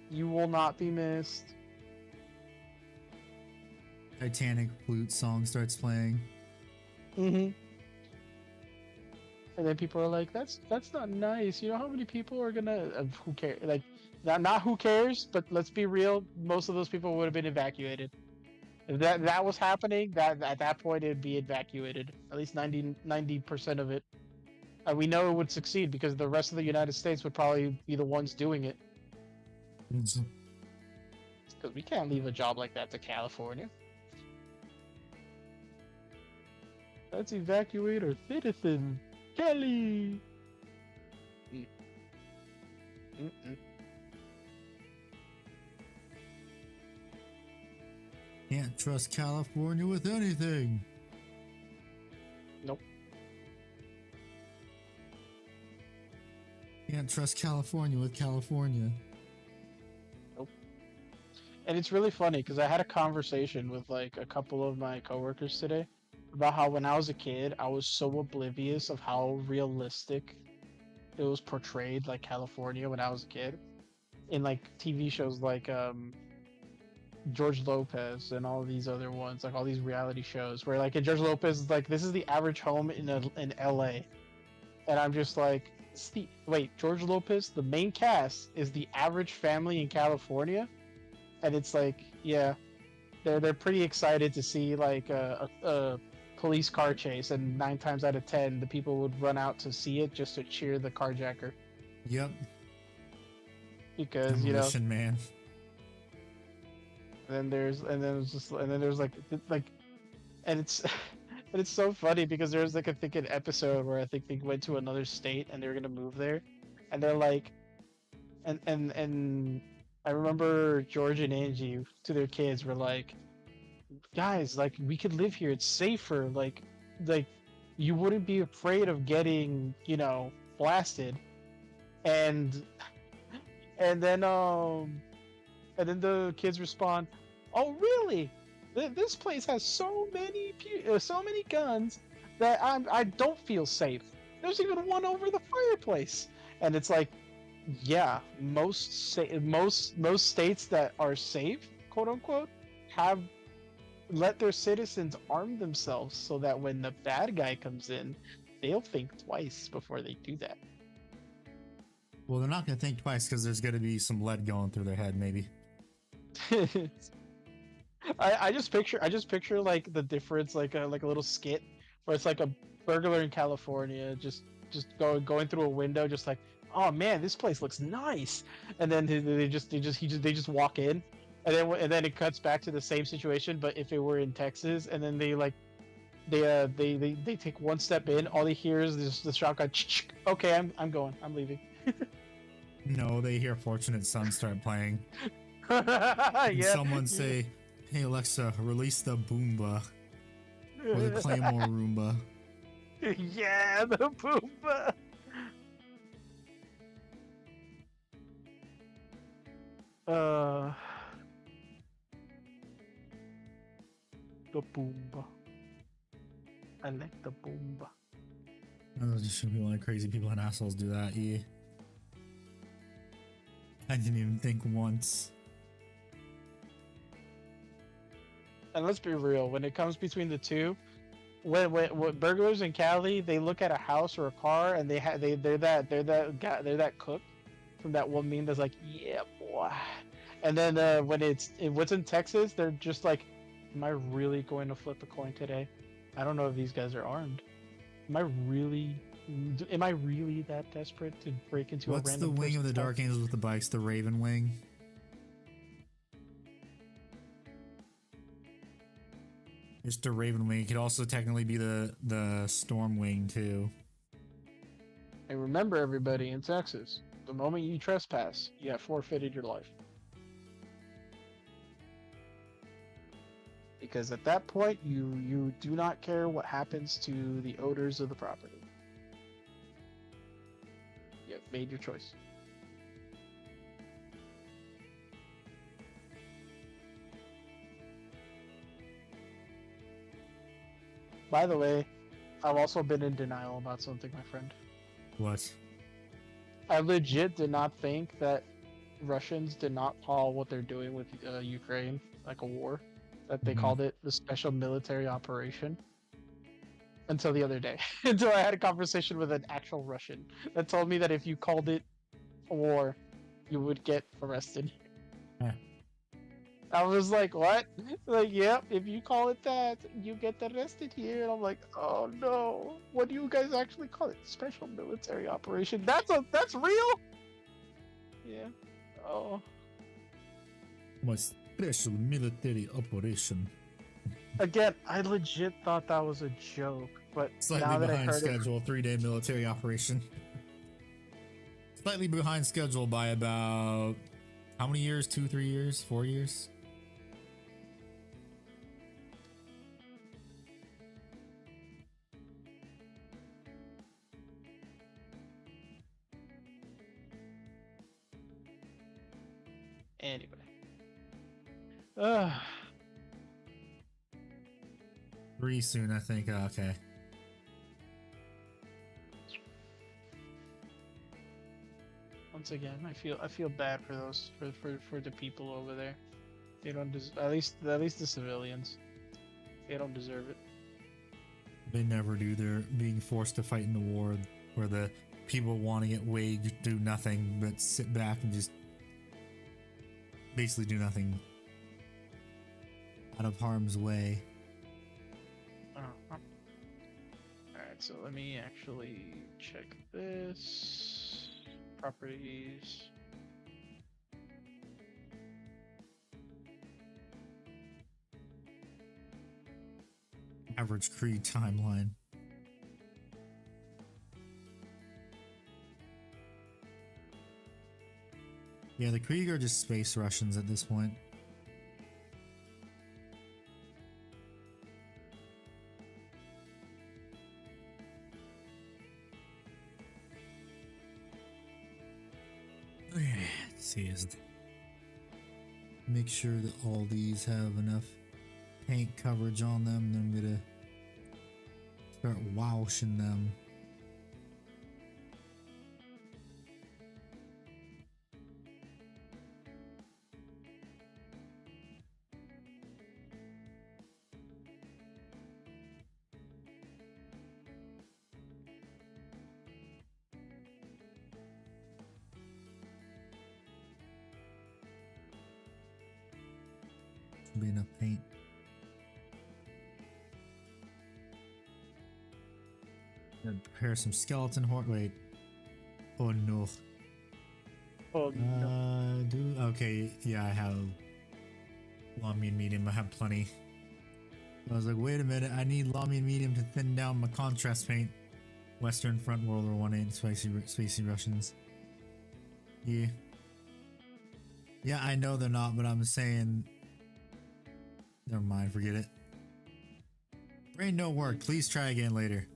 You will not be missed. Titanic flute song starts playing. Mm-hmm. And then people are like, "That's not nice." You know how many people are gonna? Who cares? Like, not who cares, but let's be real. Most of those people would have been evacuated. If that was happening, that at that point it'd be evacuated. At least 90% of it. We know it would succeed because the rest of the United States would probably be the ones doing it. Because we can't leave a job like that to California. Let's evacuate our citizens. Kelly! Can't trust California with anything. Nope. Can't trust California with California. Nope. And it's really funny because I had a conversation with like a couple of my coworkers today about how when I was a kid, I was so oblivious of how realistic it was portrayed, like California when I was a kid, in like TV shows like George Lopez and all these other ones, like all these reality shows where like in George Lopez is like, this is the average home in LA, and I'm just like, wait, George Lopez, the main cast is the average family in California, and it's like, yeah, they're pretty excited to see like a police car chase, and 9 times out of 10 the people would run out to see it just to cheer the carjacker. Yep. Because Demolition Man. And then there's like and it's and it's so funny because there's like I think an episode where I think they went to another state and they were gonna move there, and they're like, and I remember George and Angie to their kids were like, guys, like we could live here, it's safer, like you wouldn't be afraid of getting blasted, and then the kids respond, "Oh, really? This place has so many guns that I don't feel safe. There's even one over the fireplace." And it's like, yeah, most states that are safe, quote unquote, have let their citizens arm themselves so that when the bad guy comes in, they'll think twice before they do that. Well, they're not gonna think twice because there's gonna be some lead going through their head, maybe. I just picture like the difference, like a little skit where it's like a burglar in California just going through a window, just like, oh man, this place looks nice, and then they just walk in, and then it cuts back to the same situation, but if it were in Texas, and then they take one step in, all they hear is the shotgun. Okay, I'm going, I'm leaving. No, they hear Fortunate Son start playing. Yeah. And someone say, "Hey Alexa, release the Boomba." Or the Claymore Roomba. Yeah, the Boomba. The Boomba. I like the Boomba. Oh, just should be like crazy people and assholes do that. Yeah. I didn't even think once. And let's be real, when it comes between the two, when burglars in Cali, they look at a house or a car and they're that cook from that one meme that's like, yeah, boy. And then when what's in Texas, they're just like, am I really going to flip a coin today? I don't know if these guys are armed. Am I really that desperate to break into a random? What's the wing of the Dark Angels with the bikes? The Raven Wing? Just the Raven Wing. It could also technically be the Storm Wing too. And remember, everybody in Texas, the moment you trespass, you have forfeited your life. Because at that point, you do not care what happens to the odors of the property. You have made your choice. By the way, I've also been in denial about something, my friend. What? I legit did not think that Russians did not call what they're doing with Ukraine like a war. That they Mhm. called it the special military operation. Until the other day. Until I had a conversation with an actual Russian that told me that if you called it a war, you would get arrested. Huh. I was like, what? Like, yep, if you call it that, you get arrested here. And I'm like, oh no. What do you guys actually call it? Special military operation. That's real? Yeah. Oh. My special military operation. Again, I legit thought that was a joke, but now Slightly that I behind heard schedule, 3-day military operation. Slightly behind schedule by about how many years? 2, 3 years? 4 years? anyway. Ugh. 3 soon, I think. Okay. Once again, I feel bad for those for the people over there. They don't at least the civilians. They don't deserve it. They never do. They're being forced to fight in the war where the people wanting it waged do nothing but sit back and just basically do nothing out of harm's way. All right, so let me actually check this. Properties. Average Creed timeline. Yeah, the Krieg are just space Russians at this point. Let's see, make sure that all these have enough paint coverage on them, then I'm gonna start washing them. Be enough paint. Gonna prepare some skeleton horse. Wait. Oh no. Oh no. Okay, yeah, I have Lamy and medium. I have plenty. I was like, wait a minute, I need Lamy and medium to thin down my contrast paint. Western Front World War 1 Spacey Russians. Yeah. Yeah, I know they're not, but I'm saying. Never mind, forget it. Brain don't work. Please try again later.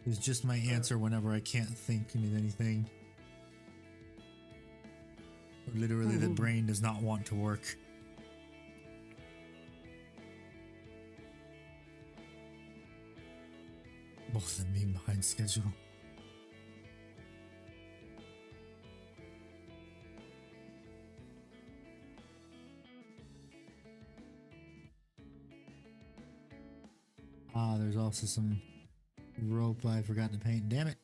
It's just my answer whenever I can't think of anything. Or literally, the brain does not want to work. Both of them being behind schedule. Ah, there's also some rope I forgot to paint. Damn it.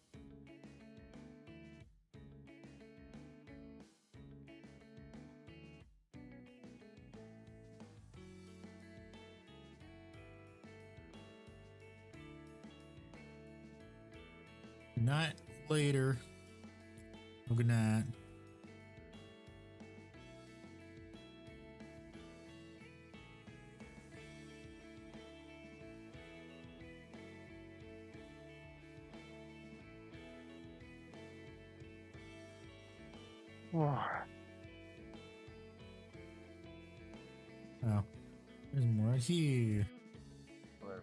Night later. Oh, good night. Oh, there's more right here. Where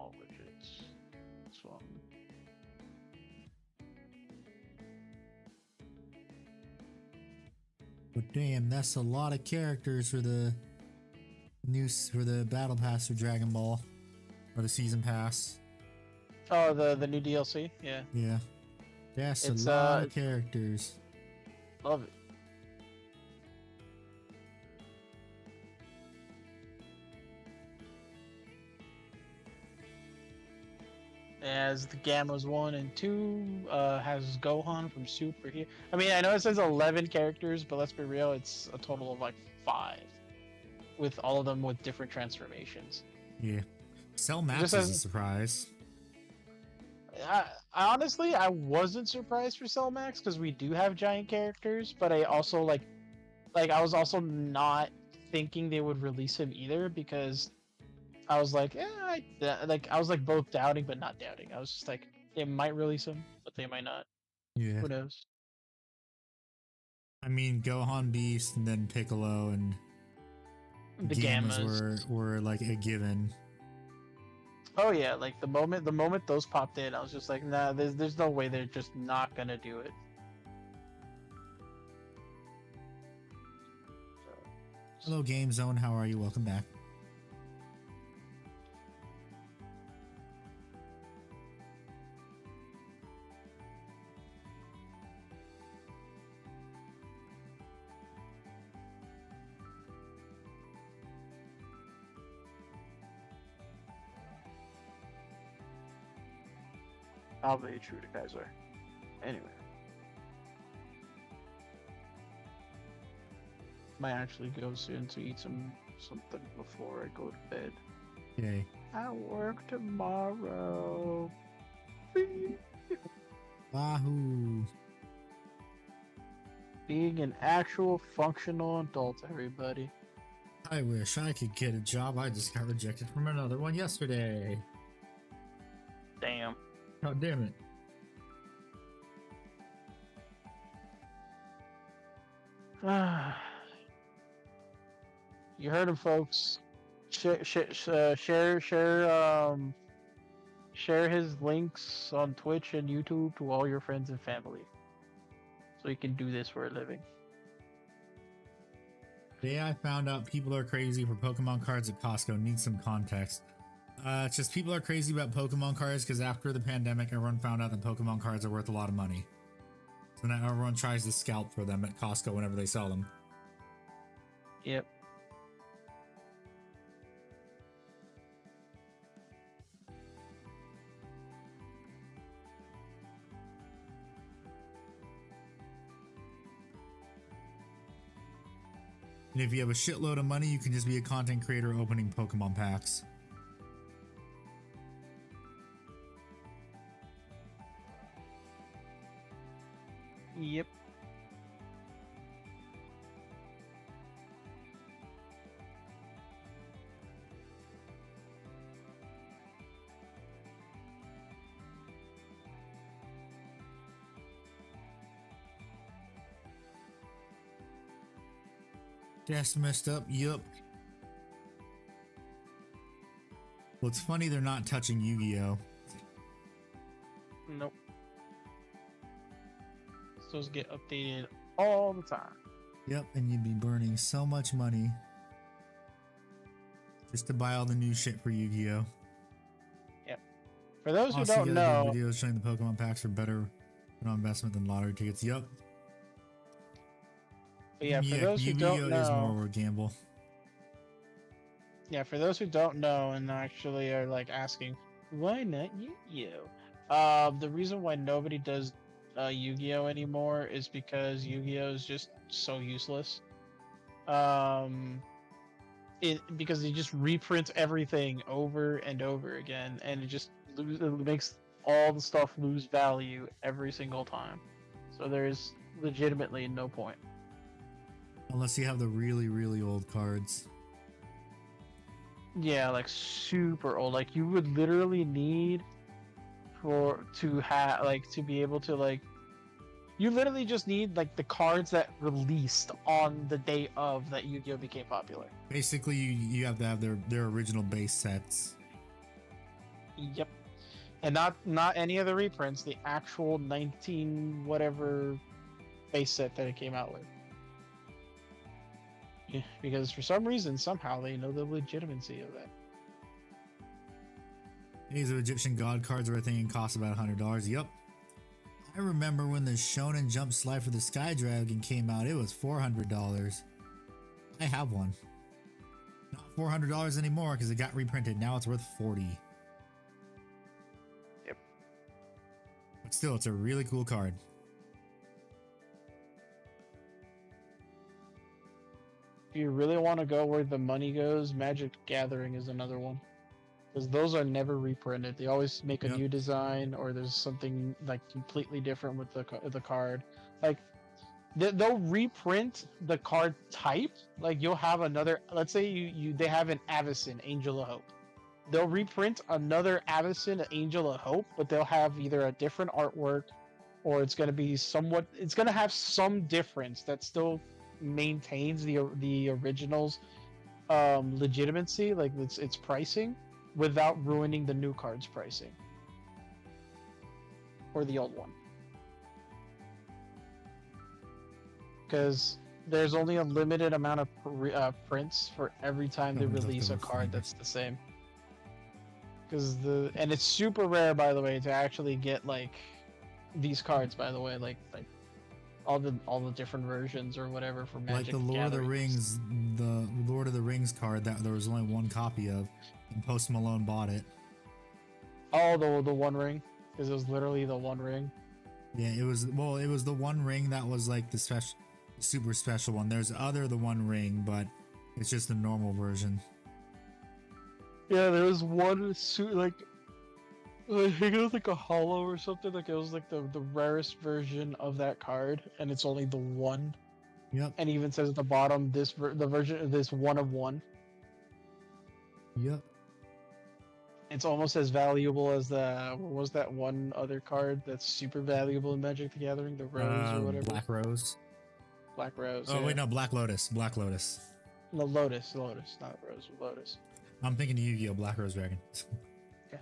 all widgets. This one. But damn, that's a lot of characters for the battle pass for Dragon Ball, or the season pass. Oh, the new DLC. Yeah. Yeah, that's It's, a lot of characters. Love it. As the Gammas 1 and 2 has Gohan from Super Hero. I mean, I know it says 11 characters, but let's be real, it's a total of like 5, with all of them with different transformations. Yeah, Cell Max is a surprise. I honestly, I wasn't surprised for Cell Max because we do have giant characters, but I also like I was also not thinking they would release him either because I was like, I was like both doubting but not doubting. I was just like, they might release him, but they might not. Yeah. Who knows? I mean, Gohan, Beast, and then Piccolo and The Gammas were like a given. Oh yeah, like the moment those popped in, I was just like, nah, there's no way they're just not gonna do it. Hello, Game Zone. How are you? Welcome back. I'll be true to Kaiser. Anyway. Might actually go soon to eat something before I go to bed. Yay. I work tomorrow. Wahoo. Being an actual functional adult, everybody. I wish I could get a job. I just got rejected from another one yesterday. Damn. Oh, damn it. You heard him, folks. Share his links on Twitch and YouTube to all your friends and family, so you can do this for a living. Today I found out people are crazy for Pokemon cards at Costco. Need some context. It's just people are crazy about Pokemon cards because after the pandemic, everyone found out that Pokemon cards are worth a lot of money. So now everyone tries to scalp for them at Costco whenever they sell them. Yep. And if you have a shitload of money, you can just be a content creator opening Pokemon packs. Yep. That's messed up. Yup. Well, it's funny they're not touching Yu-Gi-Oh. Nope. Those get updated all the time. Yep, and you'd be burning so much money just to buy all the new shit for Yu-Gi-Oh. Yep. For those who Also, don't you gotta do know, videos showing the Pokemon packs are better investment than lottery tickets. Yep. but yeah, for Yeah, those who Yu-Gi-Oh don't is know, more of a gamble. yeah, for those who don't know and actually are like asking, why not Yu-Gi-Oh? The reason why nobody does Yu-Gi-Oh anymore is because Yu-Gi-Oh is just so useless. Because they just reprint everything over and over again, and it makes all the stuff lose value every single time. So there's legitimately no point. Unless you have the really, really old cards. Yeah, like super old. Like you would literally need to be able to like, you literally just need like the cards that released on the day of that Yu-Gi-Oh became popular. Basically, you have to have their original base sets. Yep. And not any of the reprints, the actual 19 whatever base set that it came out with. Yeah, because for some reason, somehow they know the legitimacy of that. These are Egyptian god cards, everything costs about $100. Yep. I remember when the Shonen Jump slide for the Sky Dragon came out, it was $400. I have one. Not $400 anymore because it got reprinted. Now it's worth $40. Yep. But still, it's a really cool card. If you really want to go where the money goes, Magic Gathering is another one. Because those are never reprinted. They always make a new design, or there's something like completely different with the card. Like they'll reprint the card type. Like you'll have another. Let's say they have an Avacyn, Angel of Hope. They'll reprint another Avacyn, Angel of Hope, but they'll have either a different artwork, or it's going to be somewhat. It's going to have some difference that still maintains the original's legitimacy, like its pricing, without ruining the new card's pricing or the old one, because there's only a limited amount of prints for every time they release a card that's the same. Because and it's super rare, by the way, to actually get like these cards, by the way, like all the different versions or whatever for Magic. Like the Lord of the Rings, the Lord of the Rings card that there was only one copy of, and Post Malone bought it. Oh, the One Ring, because it was literally the One Ring. Yeah, it was the One Ring that was like the super special one. There's the One Ring, but it's just the normal version. Yeah, there was one suit like I think it was like a hollow or something. Like it was like the rarest version of that card, and it's only the one. Yep. And even says at the bottom the version of this one of one. Yep. It's almost as valuable as what was that one other card that's super valuable in Magic the Gathering, the Rose or whatever. Black Rose. Black Rose. Oh wait, no, Black Lotus. Black Lotus. No, Lotus, not Rose, Lotus. I'm thinking of Yu-Gi-Oh! Black Rose Dragon. Yeah.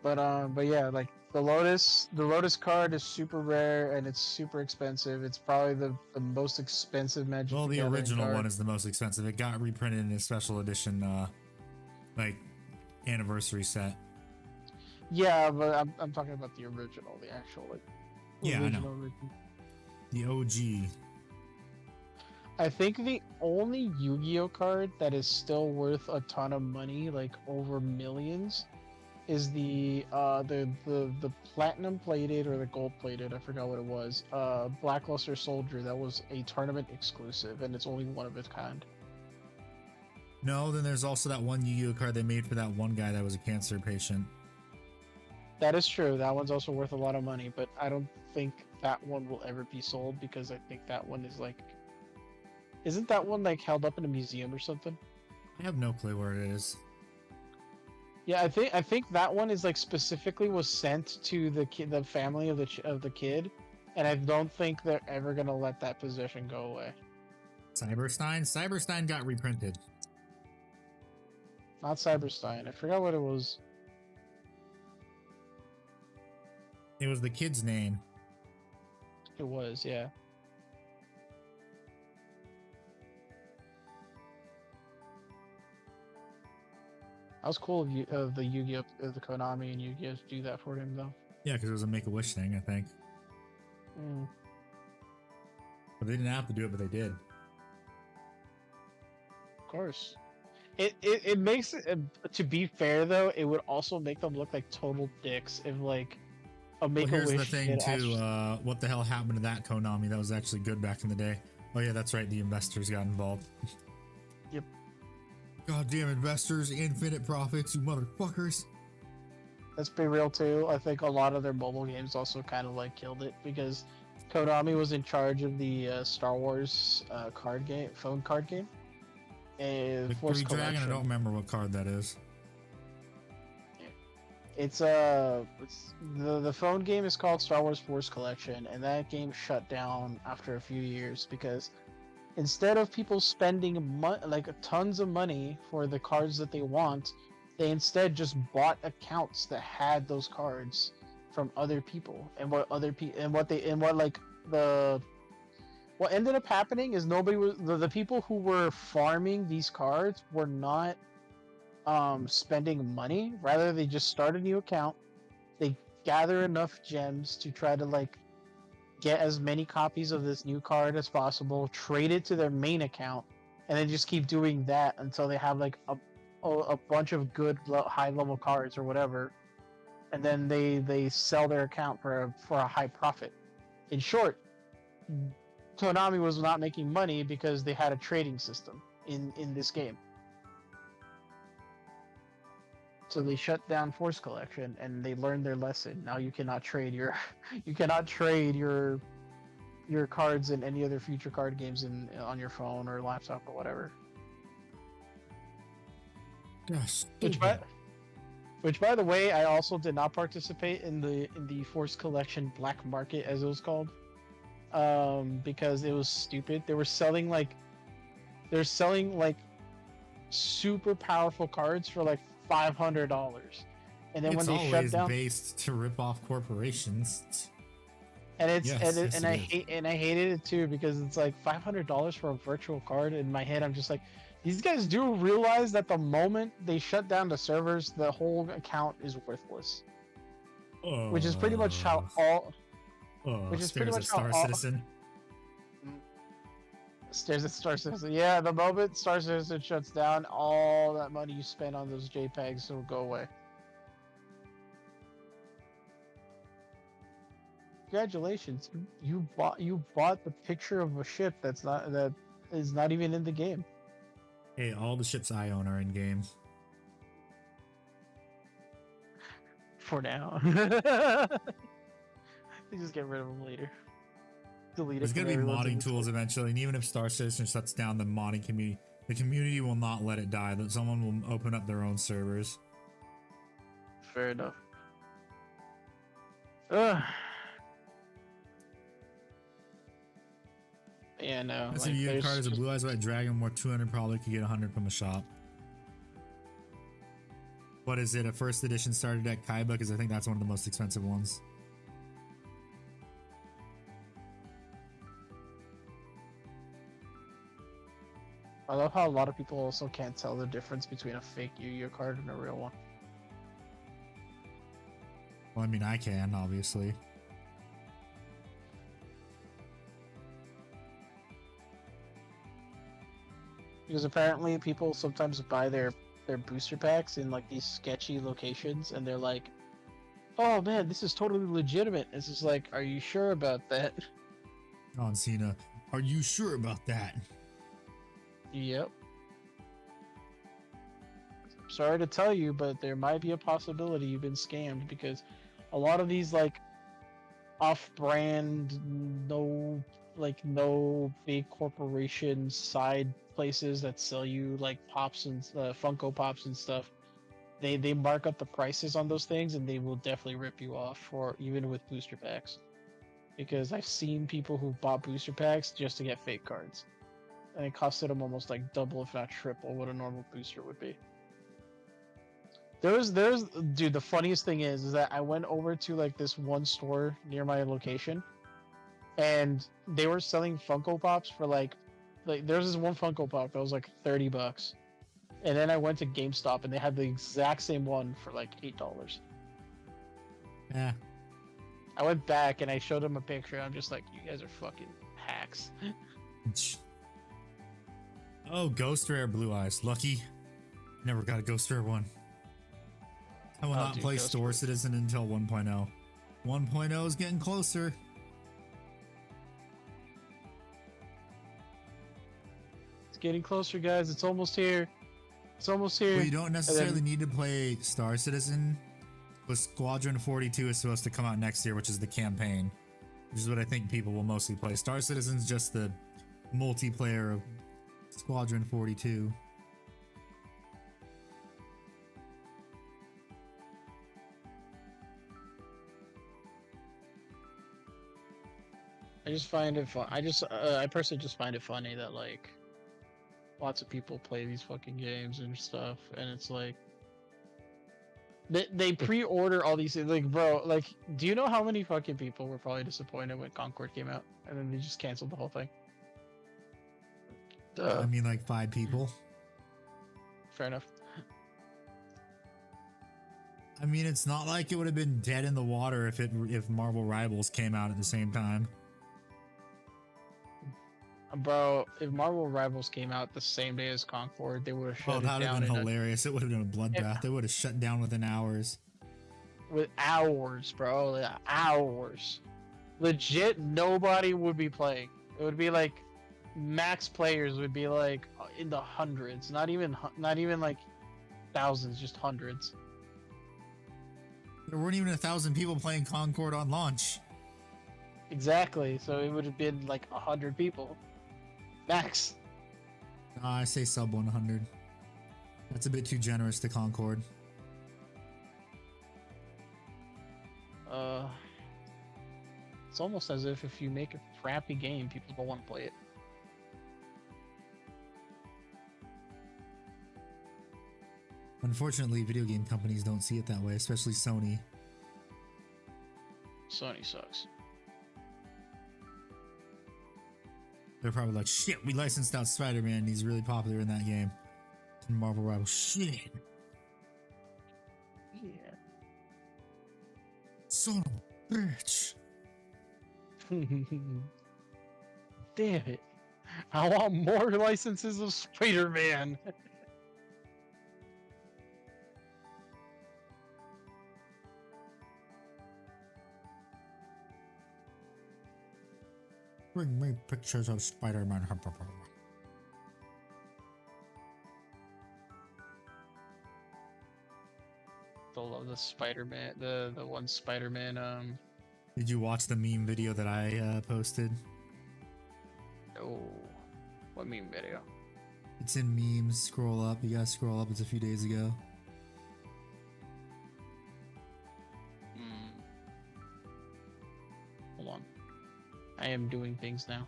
But yeah, like the Lotus card is super rare and it's super expensive. It's probably the most expensive Magic. Well, the original card. one is the most expensive. It got reprinted in a special edition, like anniversary set. Yeah, but I'm talking about the original, the actual like. Yeah, original, I know. The OG. I think the only Yu-Gi-Oh card that is still worth a ton of money, like over millions, is the platinum plated or the gold plated, I forgot what it was, Blackluster Soldier. That was a tournament exclusive, and it's only one of its kind. No, then there's also that one Yu-Gi-Oh card they made for that one guy that was a cancer patient. That is true. That one's also worth a lot of money, but I don't think that one will ever be sold, because I think that one is like... Isn't that one like held up in a museum or something? I have no clue where it is. Yeah, I think that one is like specifically was sent to the family of the kid, and I don't think they're ever gonna let that possession go away. Cyberstein got reprinted. Not Cyberstein. I forgot what it was. It was the kid's name. It was, yeah. That was cool of the Yu-Gi-Oh, the Konami and Yu-Gi-Oh to do that for him though. Yeah, because it was a Make-A-Wish thing, I think. But they didn't have to do it, but they did. Of course. It makes it, to be fair though, it would also make them look like total dicks if like a Make-A-Wish. Well, here's the thing too. actually... What the hell happened to that Konami? That was actually good back in the day. Oh yeah, that's right. The investors got involved. Yep. Goddamn investors, infinite profits, you motherfuckers. Let's be real too. I think a lot of their mobile games also kind of like killed it, because Konami was in charge of the Star Wars phone card game. The Force Three Dragon, Collection. I don't remember what card that is. It's the phone game is called Star Wars Force Collection, and that game shut down after a few years because instead of people spending like tons of money for the cards that they want, They instead just bought accounts that had those cards from other people, and what other people and what they and what like the what ended up happening is nobody was the people who were farming these cards were not spending money. Rather, they just start a new account. They gather enough gems to try to like get as many copies of this new card as possible, trade it to their main account, and then just keep doing that until they have like a bunch of good high level cards or whatever, and then they sell their account for a high profit. In short, Konami was not making money because they had a trading system in this game. So they shut down Force Collection, and they learned their lesson. Now you cannot trade your your cards in any other future card games on your phone or laptop or whatever. Yes. Which by the way, I also did not participate in the Force Collection black market, as it was called, because it was stupid. They're selling like super powerful cards for like $500, and then It's when they shut always down, based to rip off corporations. and it's Yes, yes, and it I is. hated it too, because it's like $500 for a virtual card. In my head, I'm just like, these guys do realize that the moment they shut down the servers, the whole account is worthless. Which is pretty much how all. Which is pretty Stares much at how Star all- Citizen. Stares at Star Citizen. Yeah, the moment Star Citizen shuts down, all that money you spent on those JPEGs will go away. Congratulations, you bought the picture of a ship that is not even in the game. Hey, all the ships I own are in game. For now. You just get rid of them later. Delete There's it. gonna from be everyone's modding tools inventory. eventually, and even if Star Citizen shuts down the modding community, the community will not let it die. That someone will open up their own servers. Fair enough. Ugh. Yeah, no. That's Like, if you get a there's card as a just- Blue Eyes White Dragon, worth 200, probably could get 100 from a shop. What is it? A first edition starter deck Kaiba? Because I think that's one of the most expensive ones. I love how a lot of people also can't tell the difference between a fake Yu-Gi-Oh card and a real one. Well, I mean, I can, obviously. Because apparently people sometimes buy their booster packs in like these sketchy locations, and they're like, "Oh man, this is totally legitimate." It's just like, are you sure about that? John Cena, are you sure about that? Yep. Sorry to tell you, but there might be a possibility you've been scammed, because a lot of these like off-brand, no big corporation side places that sell you like pops and Funko Pops and stuff, they mark up the prices on those things, and they will definitely rip you off, for even with booster packs. Because I've seen people who bought booster packs just to get fake cards, and it costed them almost like double, if not triple, what a normal booster would be. There's dude, the funniest thing is that I went over to like this one store near my location, and they were selling Funko Pops for like there's this one Funko Pop that was like $30, and then I went to GameStop and they had the exact same one for like $8. Yeah. I went back and I showed them a picture, and I'm just like, you guys are fucking hacks. Oh, Ghost Rare Blue Eyes. Lucky. Never got a Ghost Rare one. I will not Dude, play Ghost Store Rare. Citizen until 1.0. 1.0 is getting closer. It's getting closer, guys. It's almost here. It's almost here. Well, you don't necessarily then- need to play Star Citizen, but Squadron 42 is supposed to come out next year, which is the campaign, which is what I think people will mostly play. Star Citizen's just the multiplayer of Squadron 42. I just find it fun. I personally just find it funny that like lots of people play these fucking games and stuff, and it's like They pre-order all these things. Like, bro, like, do you know how many fucking people were probably disappointed when Concord came out, and then they just canceled the whole thing? I mean, like 5 people. Fair enough. I mean, it's not like it would have been dead in the water if Marvel Rivals came out at the same time. Bro, if Marvel Rivals came out the same day as Concord, they would have shut Oh, it that would have down been in hilarious. It would have been a bloodbath. They would have shut down within hours. with hours, bro. Like, hours. Legit, nobody would be playing. It would be like max players would be like in the hundreds, not even like thousands, just hundreds. There weren't even 1,000 people playing Concord on launch. Exactly. So it would have been like 100 people, max. I say sub 100. That's a bit too generous to Concord. It's almost as if you make a crappy game, people don't want to play it. Unfortunately, video game companies don't see it that way, especially Sony. Sony sucks. They're probably like, shit, we licensed out Spider-Man. He's really popular in that game. And Marvel Rivals, shit. Yeah. Son of a bitch. Damn it. I want more licenses of Spider-Man. Bring me pictures of Spider-Man. I love the Spider-Man, the one Spider-Man, Did you watch the meme video that I posted? oh, what meme video? It's in memes. Scroll up. You guys scroll up. It's a few days ago. Hold on. I am doing things now.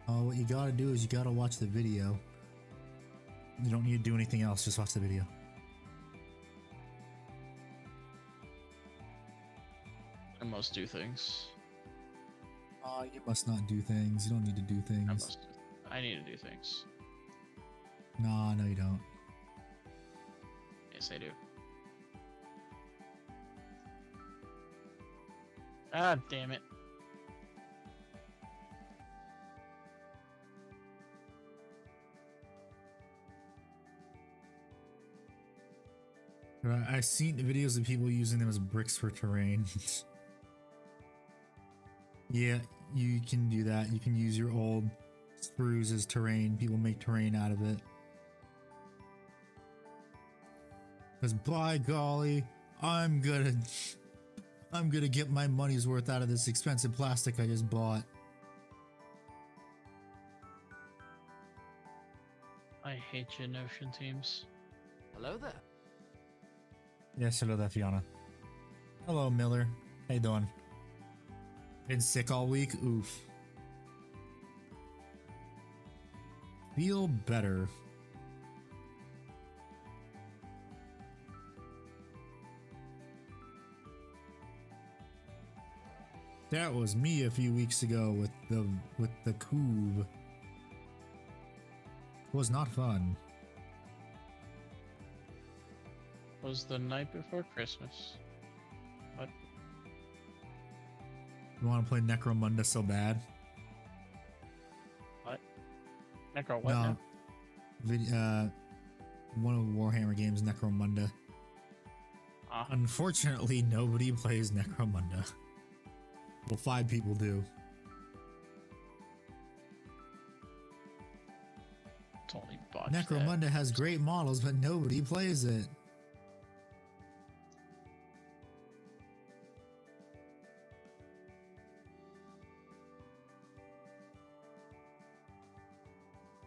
What you gotta do is you gotta watch the video. You don't need to do anything else, just watch the video. I must do things. You must not do things. You don't need to do things. I need to do things. Nah, no you don't. Yes, I do. Ah, damn it. I've seen videos of people using them as bricks for terrain. Yeah, you can do that. You can use your old sprues as terrain. People make terrain out of it. Because by golly, I'm gonna get my money's worth out of this expensive plastic I just bought. I hate your Notion teams. Hello there. Yes, hello there, Fiona. Hello, Miller. How you doing? Been sick all week? Oof. Feel better. That was me a few weeks ago with the Coob. Was not fun. Was the night before Christmas. What? You want to play Necromunda so bad? What? Necro what No. now? One of the Warhammer games, Necromunda. Unfortunately, nobody plays Necromunda. Well, 5 people do. Totally botched Necromunda has great models, but nobody plays it.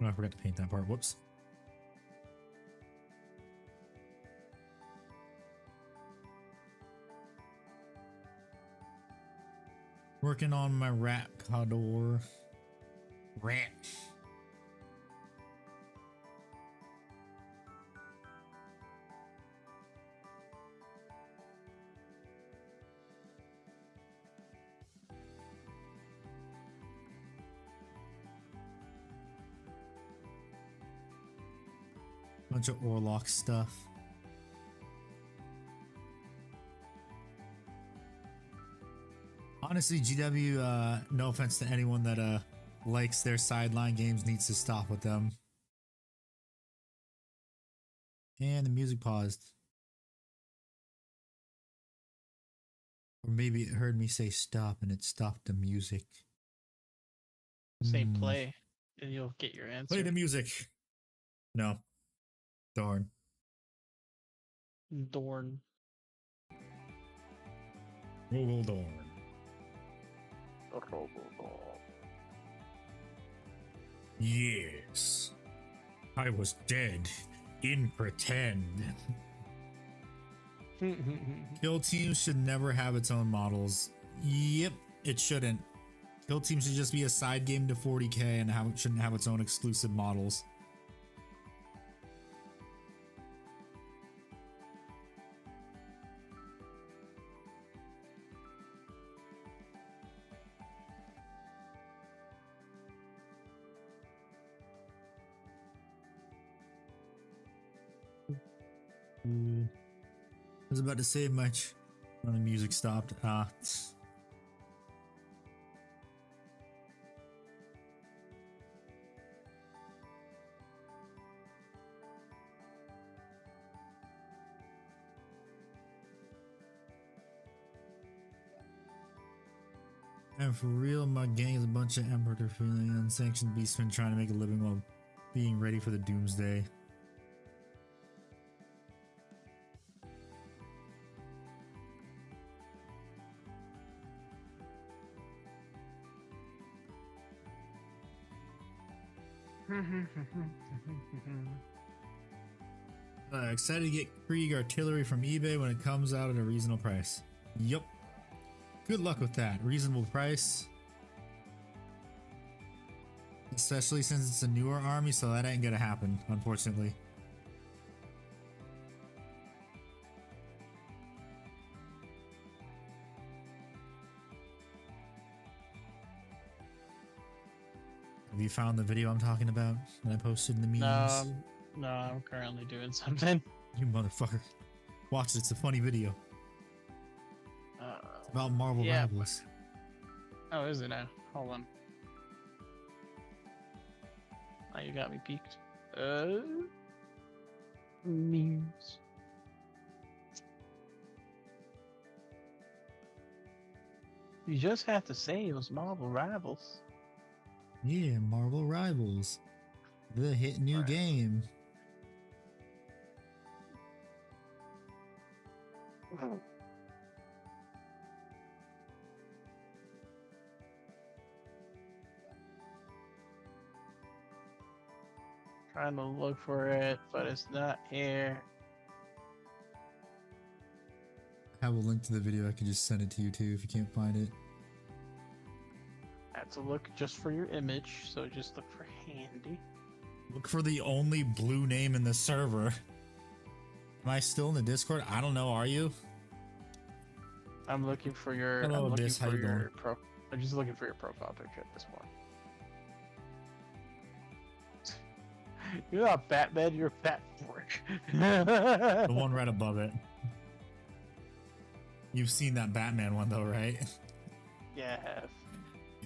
Oh, I forgot to paint that part. Whoops. Working on my Rat Cador. Rant. Bunch of Orlock stuff. Honestly, GW, no offense to anyone that likes their sideline games, needs to stop with them. And the music paused. Or maybe it heard me say stop and it stopped the music. Say play, and you'll get your answer. Play the music. No. Darn. Dorn. Dorn. Yes. I was dead in pretend. Kill Team should never have its own models. Yep, it shouldn't. Kill Team should just be a side game to 40k and shouldn't have its own exclusive models. I was about to say much when the music stopped. And for real, my gang is a bunch of Emperor feeling unsanctioned beastmen trying to make a living while being ready for the doomsday. Excited to get Krieg artillery from eBay when it comes out at a reasonable price. Yup. Good luck with that. Reasonable price. Especially since it's a newer army, so that ain't gonna happen, unfortunately. Have you found the video I'm talking about that I posted in the memes? No, I'm currently doing something. You motherfucker. Watch it, it's a funny video. It's about Marvel Rivals. Oh, is it now? Hold on. Oh, you got me peaked. Memes. You just have to say it was Marvel Rivals. Yeah, Marvel Rivals. The hit new game. Trying to look for it, but it's not here. I have a link to the video. I can just send it to you too if you can't find it. I have to look just for your image, so just look for Handy. Look for the only blue name in the server. Am I still in the Discord? I don't know. Are you? I'm looking for your. Hello, Abyss. How you doing? I'm just looking for your profile picture at this point. You're not Batman. You're Bat Brick. The one right above it. You've seen that Batman one though, right? Yeah, I have.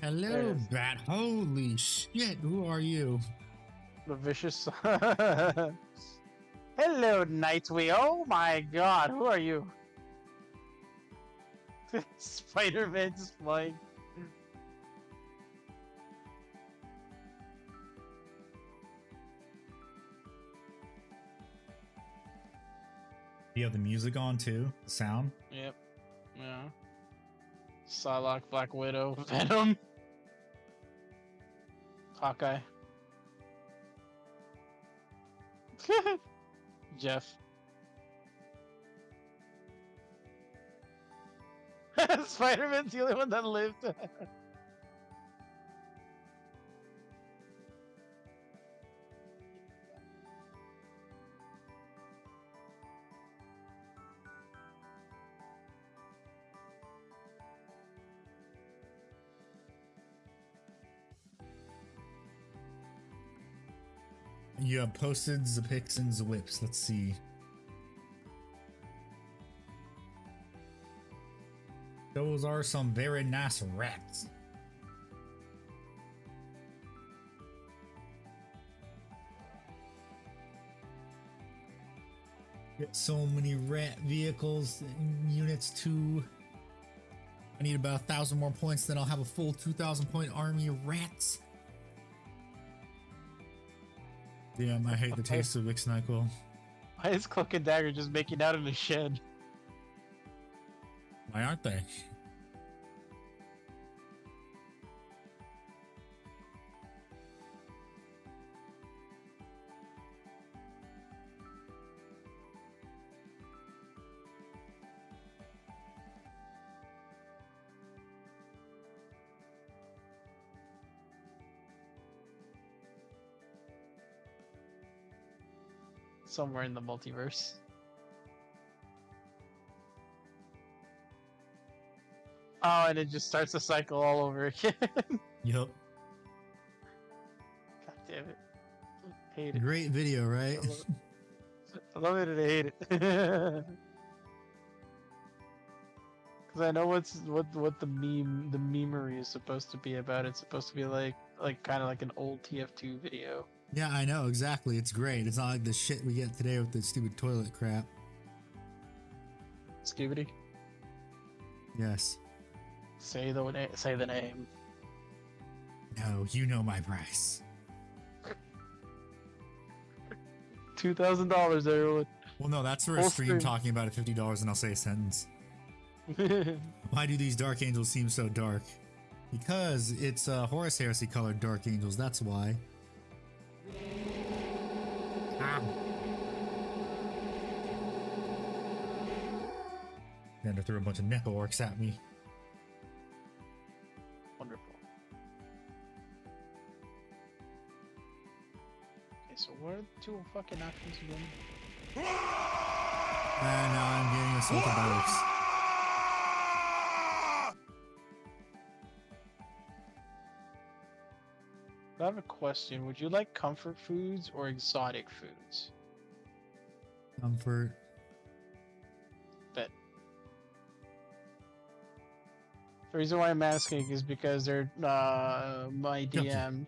Hello, Bat. Holy shit. Who are you? The vicious. Hello, Nightwing. Oh my god, who are you? Spider-Man just flying. You have the music on too? The sound? Yep. Yeah. Psylocke, Black Widow, Venom, Hawkeye, Jeff. Spider-Man's the only one that lived. You have posted the pics and the whips. Let's see. Those are some very nice rats. Get so many rat vehicles and units too. I need about 1,000 more points, then I'll have a full 2,000 point army of rats. Damn, I hate the taste of Ixnyquil. Why is Cloak and Dagger just making out in the shed? Why aren't they? Somewhere in the multiverse. Oh, and it just starts the cycle all over again. Yup. God damn it. Hate it. Great video, right? I love it and I hate it. Because I know what the memery is supposed to be about. It's supposed to be like kind of like an old TF2 video. Yeah, I know, exactly. It's great. It's not like the shit we get today with the stupid toilet crap. Scooby. Yes. Say the name. No, you know my price. $2,000, everyone. Well, no, that's for a Full stream screen. talking about it, $50 and I'll say a sentence. Why do these Dark Angels seem so dark? Because it's Horus Heresy colored Dark Angels, that's why. Ah. Xander threw a bunch of Neko orcs at me. Wonderful. Okay, so what are the two fucking options again? And now I'm getting assaulted by orcs. I have a question. Would you like comfort foods or exotic foods? Comfort. Bet. The reason why I'm asking is because they're my DM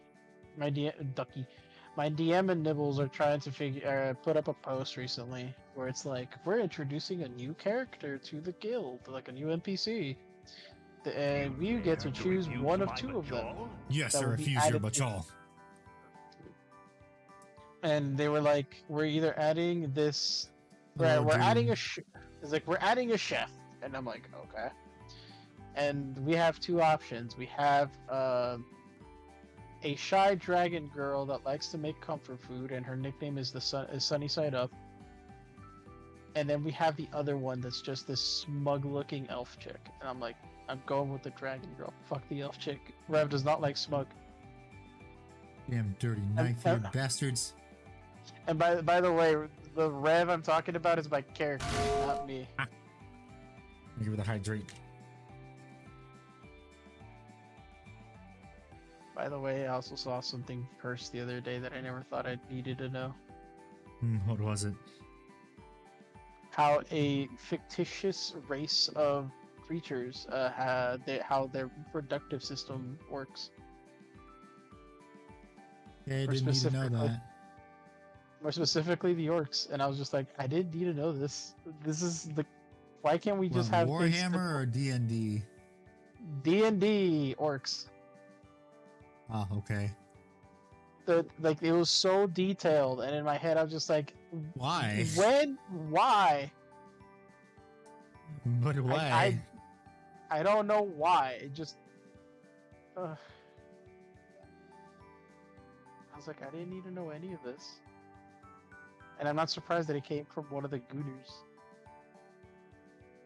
and Nibbles are trying to put up a post recently where it's like we're introducing a new character to the guild, like a new NPC. And we get to choose one of two of them. Yes, That I would be refuse your added to- bachal. And they were like, we're either adding this, we're adding it's like we're adding a chef, and I'm like, okay. And we have two options. We have a shy dragon girl that likes to make comfort food, and her nickname is Sunny Side Up. And then we have the other one that's just this smug-looking elf chick, and I'm like, I'm going with the dragon girl. Fuck the elf chick. Rev does not like smug. Damn dirty knife-eared bastards. And by the way, the Rev I'm talking about is my character, not me. Give her the hydrate. By the way, I also saw something cursed the other day that I never thought I needed to know. What was it? How a fictitious race of creatures, how their reproductive system works. Yeah, I Or didn't need to know specifically- that. More specifically, the orcs. And I was just like, I didn't need to know this. This is the. Why can't we just have Warhammer or D&D? D&D orcs? Ah, okay. Like it was so detailed, and in my head I was just like, Why? when? Why? But why? I don't know why. It just. I was like, I didn't need to know any of this. And I'm not surprised that it came from one of the Gooners.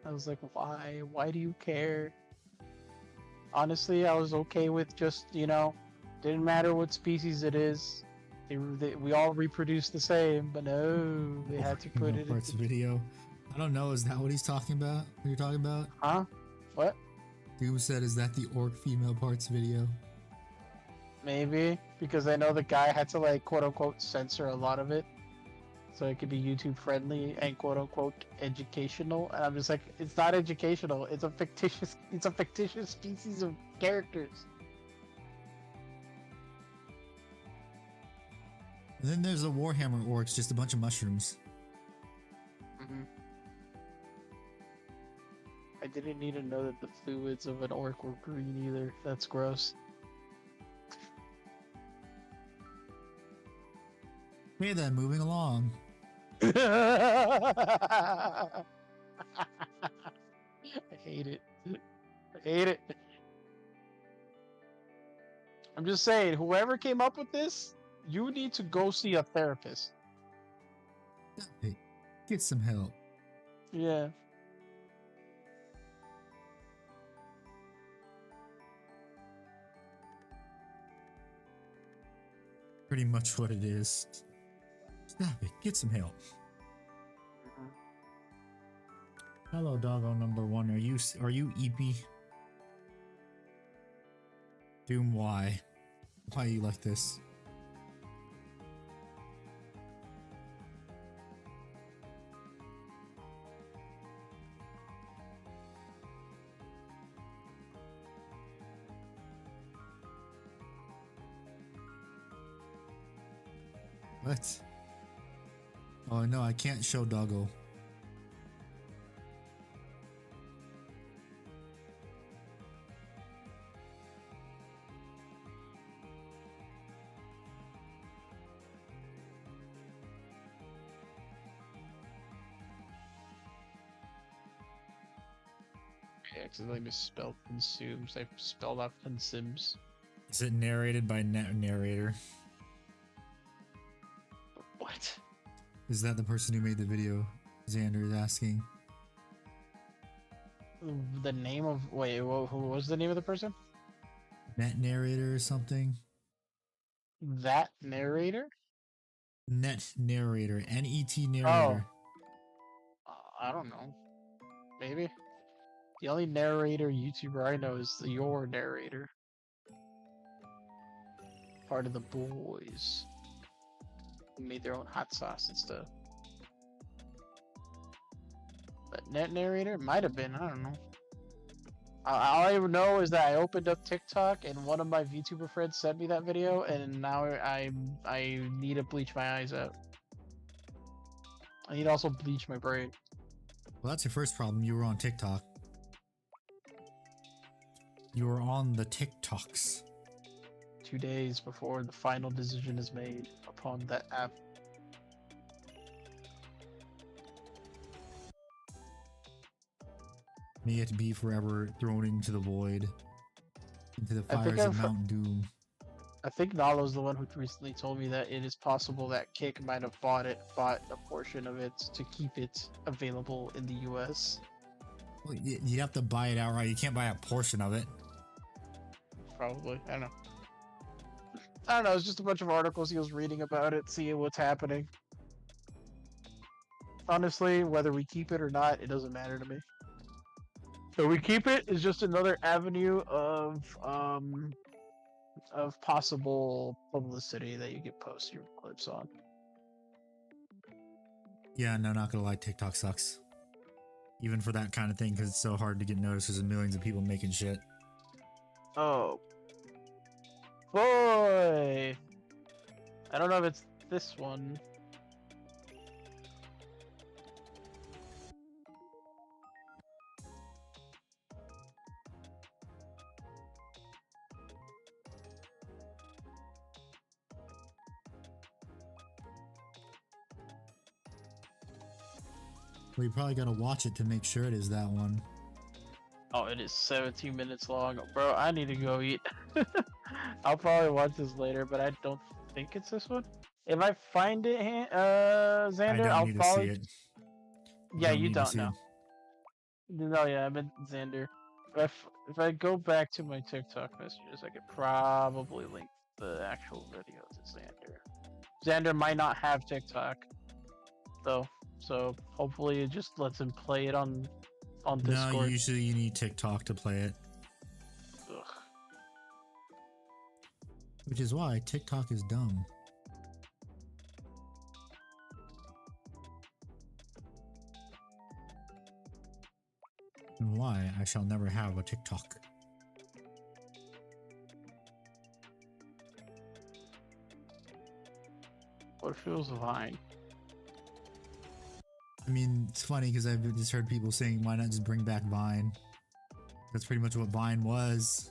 I was like, why? Why do you care? Honestly, I was okay with just, didn't matter what species it is. We all reproduce the same, but no, they had to put it parts video. I don't know. Is that what he's talking about? What you're talking about? Huh? What? Doom said, "Is that the orc female parts video?" Maybe because I know the guy had to like quote unquote censor a lot of it, so it could be YouTube friendly and quote unquote educational. And I'm just like, it's not educational. It's a fictitious species of characters. And then there's the Warhammer orcs, just a bunch of mushrooms. I didn't need to know that the fluids of an orc were green either. That's gross. Okay, then moving along. I hate it. I hate it. I'm just saying, whoever came up with this, you need to go see a therapist. Hey, get some help. Yeah. Pretty much what it is. Stop it. Get some help. Hello, doggo number one. Are you EP? Doom, why? Why are you like this? What? Oh no, I can't show doggo. I accidentally misspelled consumes. I spelled out consumes. Is it narrated by narrator? What? Is that the person who made the video? Xander is asking. The name of wait, who was the name of the person? Net narrator or something? That narrator? Net narrator. N-E-T narrator. I don't know. Maybe. The only narrator YouTuber I know is your narrator. Part of the boys. Who made their own hot sauce and stuff. But net narrator might have been, I don't know. All I know is that I opened up TikTok and one of my VTuber friends sent me that video, and now I need to bleach my eyes out. I need to also bleach my brain. Well, that's your first problem. You were on TikTok. You were on the TikToks. 2 days before the final decision is made upon that app. May it be forever thrown into the void. Into the fires of Mount Doom. I think Nalo's the one who recently told me that it is possible that Kick might have bought a portion of it to keep it available in the US. Well, you have to buy it outright. You can't buy a portion of it. Probably. I don't know. I don't know. It's just a bunch of articles he was reading about it, seeing what's happening. Honestly, whether we keep it or not, it doesn't matter to me. So we keep it is just another avenue of possible publicity that you can post your clips on. Yeah, no, not gonna lie, TikTok sucks. Even for that kind of thing, because it's so hard to get noticed. There's millions of people making shit. Oh. Boy! I don't know if it's this one. Well, you probably gotta watch it to make sure it is that one. Oh, it is 17 minutes long. Bro, I need to go eat. I'll probably watch this later, but I don't think it's this one. If I find it, Xander, I'll probably... see it. Yeah, you don't know. No, yeah, I meant Xander. If I go back to my TikTok messages, I could probably link the actual video to Xander. Xander might not have TikTok, though, so hopefully it just lets him play it on Discord. No, usually you need TikTok to play it. Ugh. Which is why TikTok is dumb. And why I shall never have a TikTok. What feels Vine? I mean, it's funny because I've just heard people saying, why not just bring back Vine? That's pretty much what Vine was.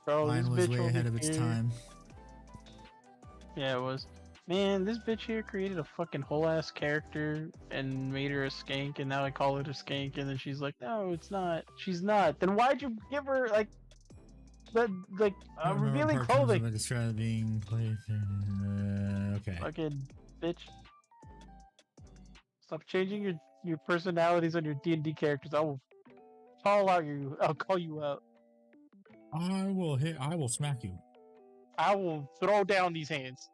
Bro, Vine this was bitch way over ahead of its here- time. Yeah, it was. Man, this bitch here created a fucking whole ass character and made her a skank, and now I call it a skank, and then she's like, no, it's not. She's not. Then why'd you give her like revealing clothing? Like describing okay. Fucking bitch. Stop changing your personalities on your D&D characters. I will call out you. I'll call you out. I will smack you. I will throw down these hands.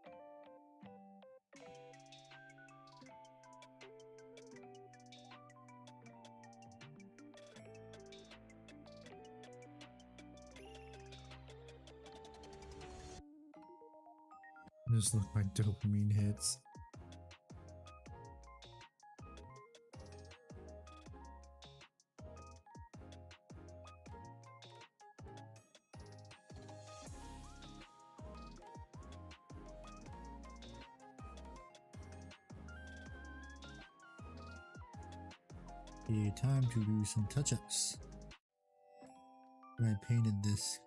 Just look my dopamine hits. Okay, time to do some touch-ups. I painted this.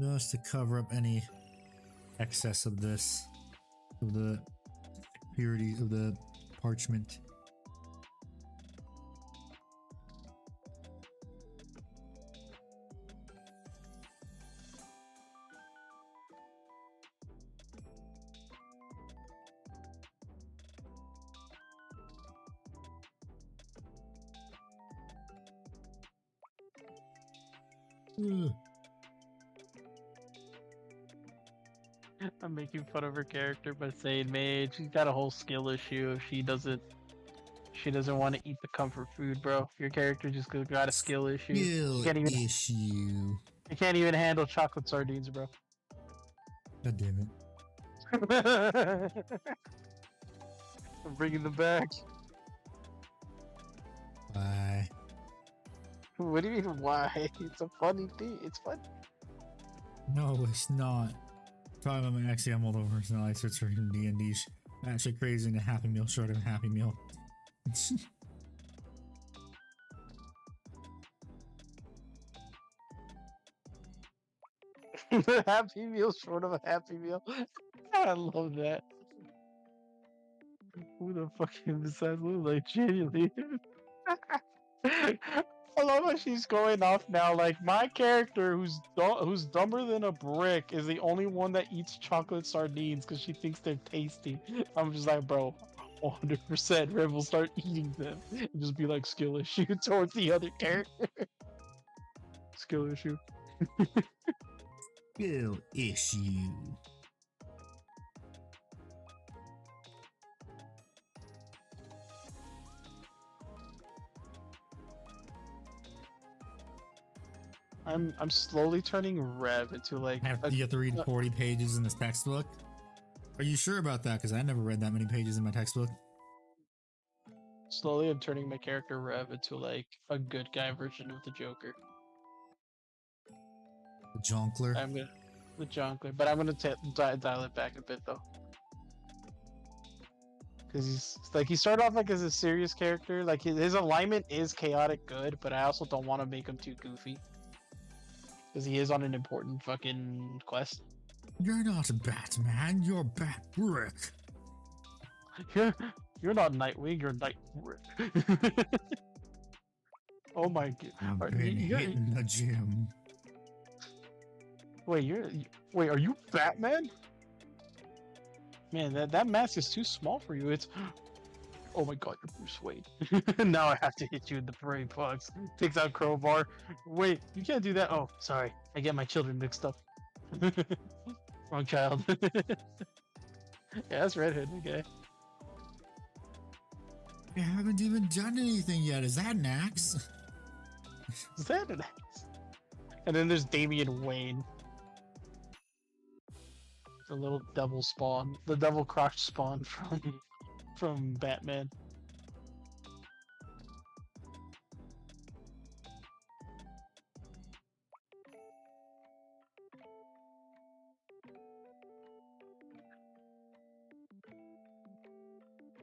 Just to cover up any excess of this, of the purity of the parchment. Ugh. I'm making fun of her character by saying, man, she's got a whole skill issue if she doesn't want to eat the comfort food, bro. Your character just got a skill issue. Skill You can't even, issue. you can't even handle chocolate sardines, bro. God damn it. I'm bringing them back. Bye. What do you mean, why? It's a funny thing. It's fun. No, it's not. Actually, I'm all over personality search for D&D. Actually crazy in a Happy Meal short of a Happy Meal. Happy Meal short of a Happy Meal. I love that. Who the fuck is that? Look like genuinely. I love how she's going off now. Like my character, who's dumber than a brick, is the only one that eats chocolate sardines because she thinks they're tasty. I'm just like, bro, 100% Rev will start eating them and just be like skill issue towards the other character. Skill issue. Skill issue. I'm slowly turning Rev into like You have to read 40 pages in this textbook? Are you sure about that? Because I never read that many pages in my textbook. slowly I'm turning my character Rev into like a good guy version of the Joker. The Jonkler. The Jonkler, but I'm gonna dial it back a bit though. Because he started off like as a serious character, like his alignment is chaotic good, but I also don't want to make him too goofy. Because he is on an important fucking quest. You're not Batman, you're Bat Brick. You're not Nightwing, you're Nightbrick. Oh my god. I've been hitting the gym. Wait, are you Batman? Man, that mask is too small for you. It's oh my god, you're Bruce Wayne. Now I have to hit you in the brain plugs. Takes out crowbar. Wait, you can't do that. Oh, sorry. I get my children mixed up. Wrong child. Yeah, that's Red Hood. Okay. You haven't even done anything yet. Is that an axe? Is that an axe? And then there's Damian Wayne. The little devil spawn. The devil crotch spawn from Batman.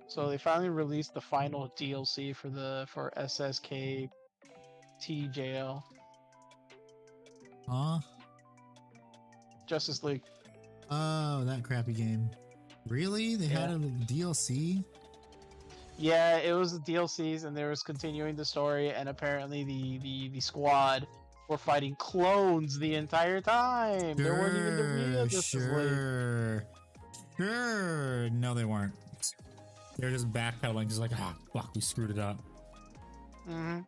So they finally released the final DLC for SSK TJL. Huh? Justice League. Oh, that crappy game. Really? They had a DLC? Yeah, it was the DLCs, and they was continuing the story, and apparently the squad were fighting clones the entire time. There weren't even the real Justice League. Sure. No, they weren't. They're just backpedaling, just like, ah, fuck, we screwed it up. Mm-hmm.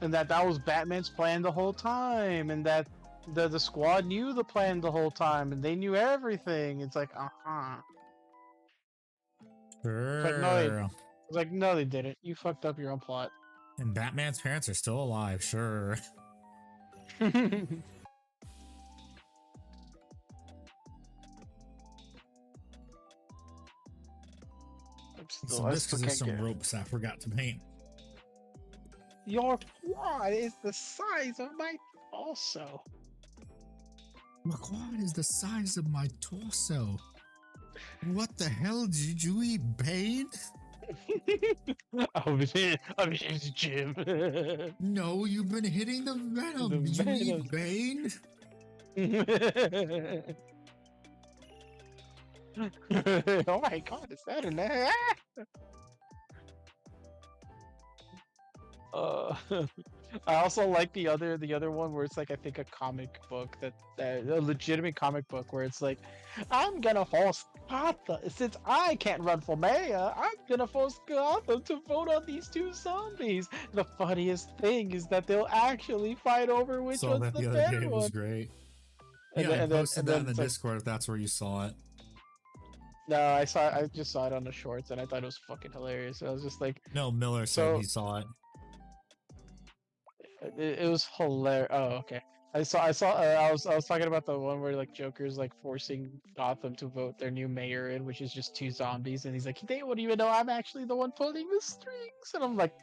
And that was Batman's plan the whole time, and that the squad knew the plan the whole time, and they knew everything. It's like, Sure. It's like, no, they didn't. You fucked up your own plot. And Batman's parents are still alive, sure. So this because there's some ropes I forgot to paint. Your quad is the size of my torso. My quad is the size of my torso. What the hell did you eat, Bane? I'm in the gym. No, you've been hitting the venom. The Did you venom. eat Bane? Oh my god, is that an I also like the other one where it's like, I think a comic book a legitimate comic book where it's like, I'm gonna force Gotham, since I can't run for mayor, I'm gonna force Gotham to vote on these two zombies. The funniest thing is that they'll actually fight over which Saw one's that the the other better day. It one. was great. And Yeah, I then- posted and that then in the it's like- Discord if that's where you saw it. No, I just saw it on the shorts, and I thought it was fucking hilarious. I was just like, No, Miller said So- he saw it. it was hilarious. Oh, okay. I was talking about the one where like Joker's like forcing Gotham to vote their new mayor in, which is just two zombies, and he's like, they wouldn't even know I'm actually the one pulling the strings, and I'm like,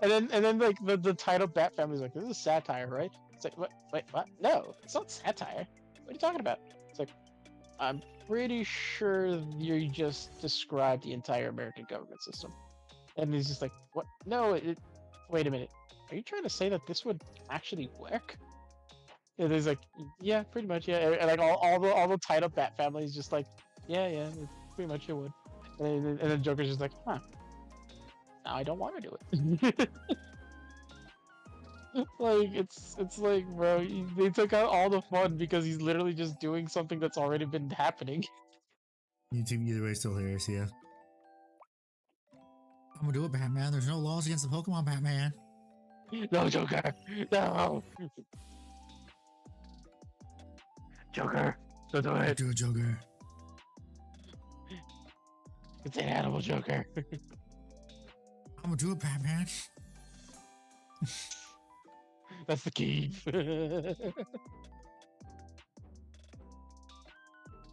and then like the title Bat Family's like, this is satire, right? It's like, what? Wait, what? No, it's not satire. What are you talking about? It's like, I'm pretty sure you just described the entire American government system. And he's just like, what? No, wait a minute. Are you trying to say that this would actually work? And he's like, yeah, pretty much, yeah. And like all the title Bat family is just like, yeah, pretty much it would. And then Joker's just like, huh. Now I don't want to do it. Like it's like, bro, they took out all the fun because he's literally just doing something that's already been happening. YouTube either way still hilarious, yeah. I'm gonna do it, Batman. There's no laws against the Pokemon, Batman. No, Joker! No! Joker! Don't do it! Do it, Joker. It's an animal, Joker! I'm gonna do it, Batman. That's the key.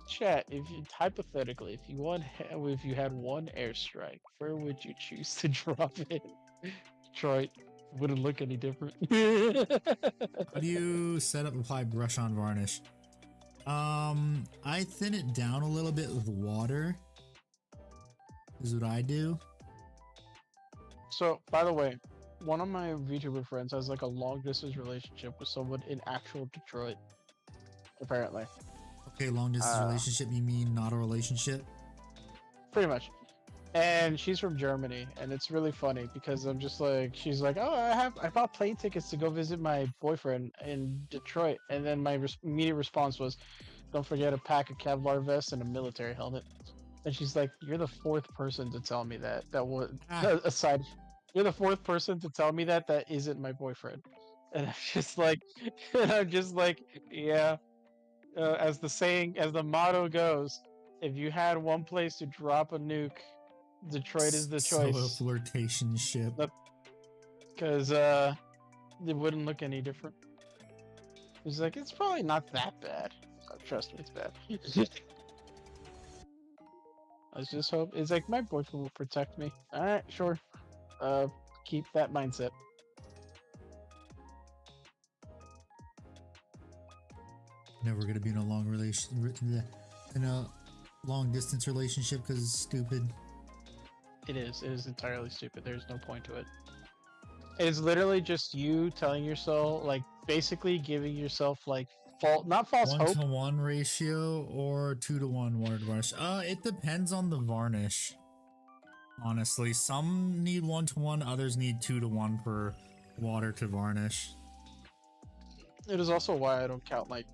Chat, hypothetically, if you had one airstrike, where would you choose to drop it? Detroit wouldn't look any different. How do you set up apply brush on varnish? I thin it down a little bit with water. Is what I do. So, by the way, one of my VTuber friends has like a long distance relationship with someone in actual Detroit. Apparently. Okay, long distance relationship, you mean not a relationship? Pretty much. And she's from Germany, and it's really funny because I'm just like, she's like, oh, I bought plane tickets to go visit my boyfriend in Detroit, and then my immediate response was, don't forget to pack a Kevlar vest and a military helmet. And she's like, you're the fourth person to tell me that. Aside, you're the fourth person to tell me that isn't my boyfriend. And I'm just like, yeah. As the motto goes, If you had one place to drop a nuke, Detroit is the So a choice. flirtation ship. Because it wouldn't look any different. It's like, it's probably not that bad. Trust me, it's bad. I just hope it's like my boyfriend will protect me. Alright, sure. Keep that mindset. Never gonna be in a long long distance relationship because it's stupid. It is entirely stupid. There's no point to it. It's literally just you telling yourself, like, basically giving yourself, like, not false hope. 1-to-1 ratio or 2-to-1 water to varnish. It depends on the varnish. Honestly, some need 1-to-1, others need 2-to-1 for water to varnish. It is also why I don't count, like,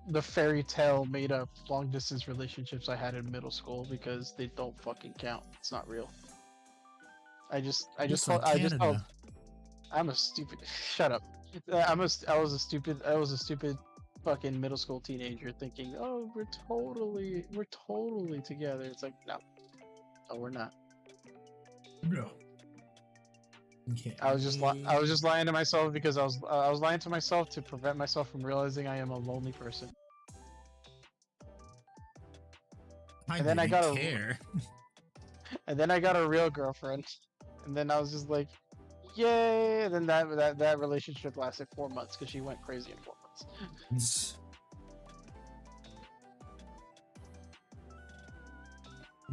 the fairy tale made up long distance relationships I had in middle school, because they don't fucking count. It's not real. I just hope. I'm a stupid. Shut up. I was a stupid fucking middle school teenager thinking, oh, we're totally together. It's like, no, we're not. No. Okay. I was just lying to myself because I was lying to myself to prevent myself from realizing I am a lonely person. And then I got a and then I got a real girlfriend, and then I was just like, yay! And then that relationship lasted 4 months because she went crazy in 4 months.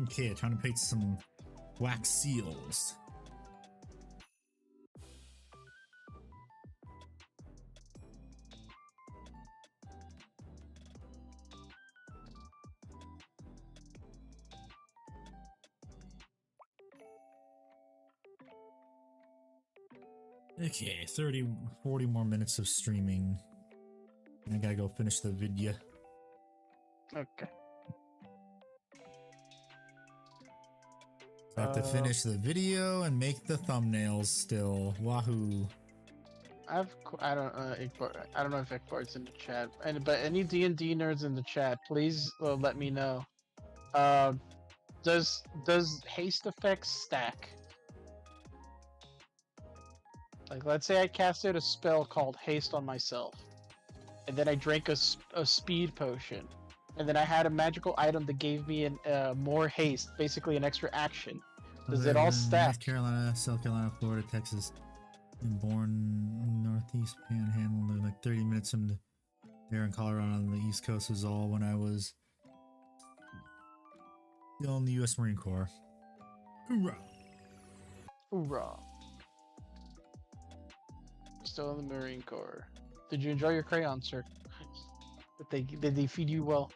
Okay, trying to paint some wax seals. Okay, 40 more minutes of streaming. I gotta go finish the video. Okay. I have to finish the video and make the thumbnails still. Wahoo. I don't know if Ekbart's in the chat, but any D&D nerds in the chat, please let me know. Does haste effects stack? Like, let's say I casted a spell called haste on myself, and then I drank a speed potion, and then I had a magical item that gave me more haste, basically an extra action. Does it all stack? North Carolina, South Carolina, Florida, Texas. And born Northeast Panhandle, lived like 30 minutes from there in Colorado on the East Coast was all when I was still in the U.S. Marine Corps. Hoorah! Hoorah! Still in the Marine Corps. Did you enjoy your crayons, sir? Did they feed you well?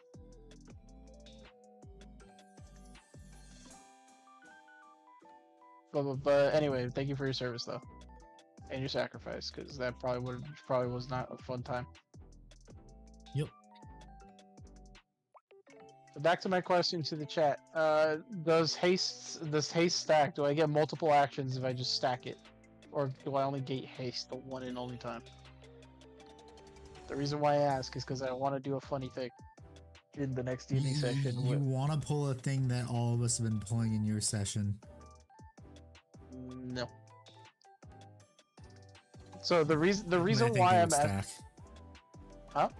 But anyway, thank you for your service though, and your sacrifice, because that probably was not a fun time. Yep. So back to my question to the chat. Does haste stack? Do I get multiple actions if I just stack it? Or do I only get haste the one and only time? The reason why I ask is because I want to do a funny thing in the next D&D session. You want to pull a thing that all of us have been pulling in your session. No. So the reason why I'm stack. Huh?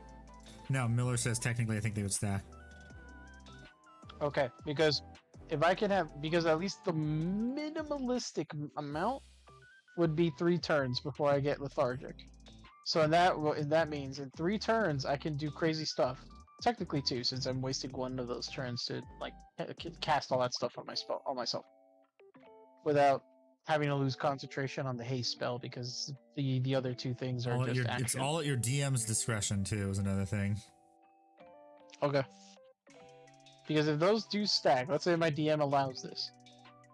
No, Miller says technically I think they would stack. Okay, because if I can have, because at least the minimalistic amount would be 3 turns before I get lethargic. So that means in 3 turns I can do crazy stuff. Technically 2, since I'm wasting one of those turns to like cast all that stuff on myself, without having to lose concentration on the haste spell, because the other 2 things are just action. It's all at your DM's discretion too. Is another thing. Okay. Because if those do stack, let's say my DM allows this.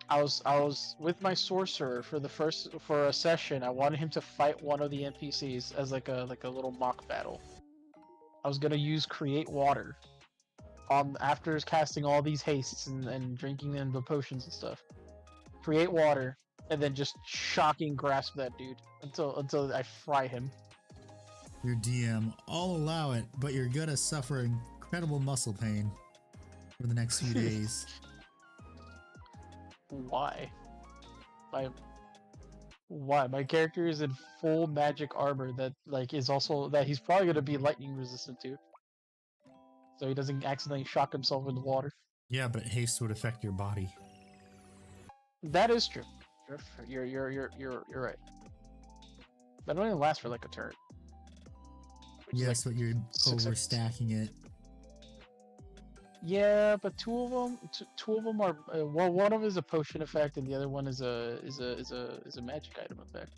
I was with my sorcerer for a session. I wanted him to fight one of the NPCs as like a little mock battle. I was gonna use create water after casting all these hastes and drinking them the potions and stuff. Create water and then just shocking grasp that dude until I fry him. Your DM, I'll allow it, but you're gonna suffer incredible muscle pain for the next few days. Why? Why? My character is in full magic armor that like is also that he's probably gonna be lightning resistant to. So he doesn't accidentally shock himself in the water. Yeah, but haste would affect your body. That is true. You're right. But it only lasts for like a turn. Which is, Yes, like, but you're 6 seconds. overstacking it. Yeah, but two of them are well. One of them is a potion effect, and the other one is a magic item effect.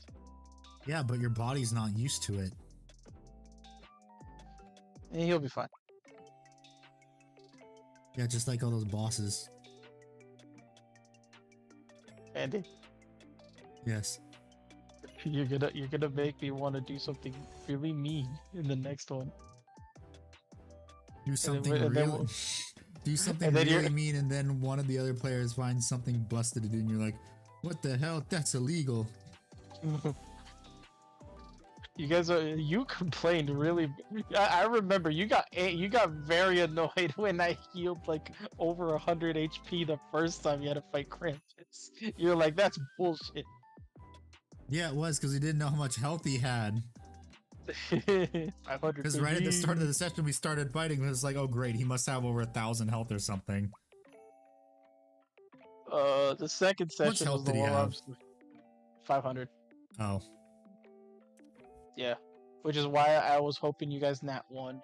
Yeah, but your body's not used to it. And he'll be fine. Yeah, just like all those bosses. Andy, Yes. you're gonna make me want to do something really mean in the next one. Do something and then really, we'll- do something and then really you're- mean, and then one of the other players finds something busted to do, and you're like, "What the hell? That's illegal." You complained really. I remember you got very annoyed when I healed like over 100 HP the first time you had to fight Krampus. You're like, that's bullshit. Yeah, it was because we didn't know how much health he had. 500. Because right at the start of the session we started fighting, it was like, "Oh great, he must have over 1,000 health or something." The second session health was the did he one where I have? was 500. Oh, Yeah, which is why I was hoping you guys nat one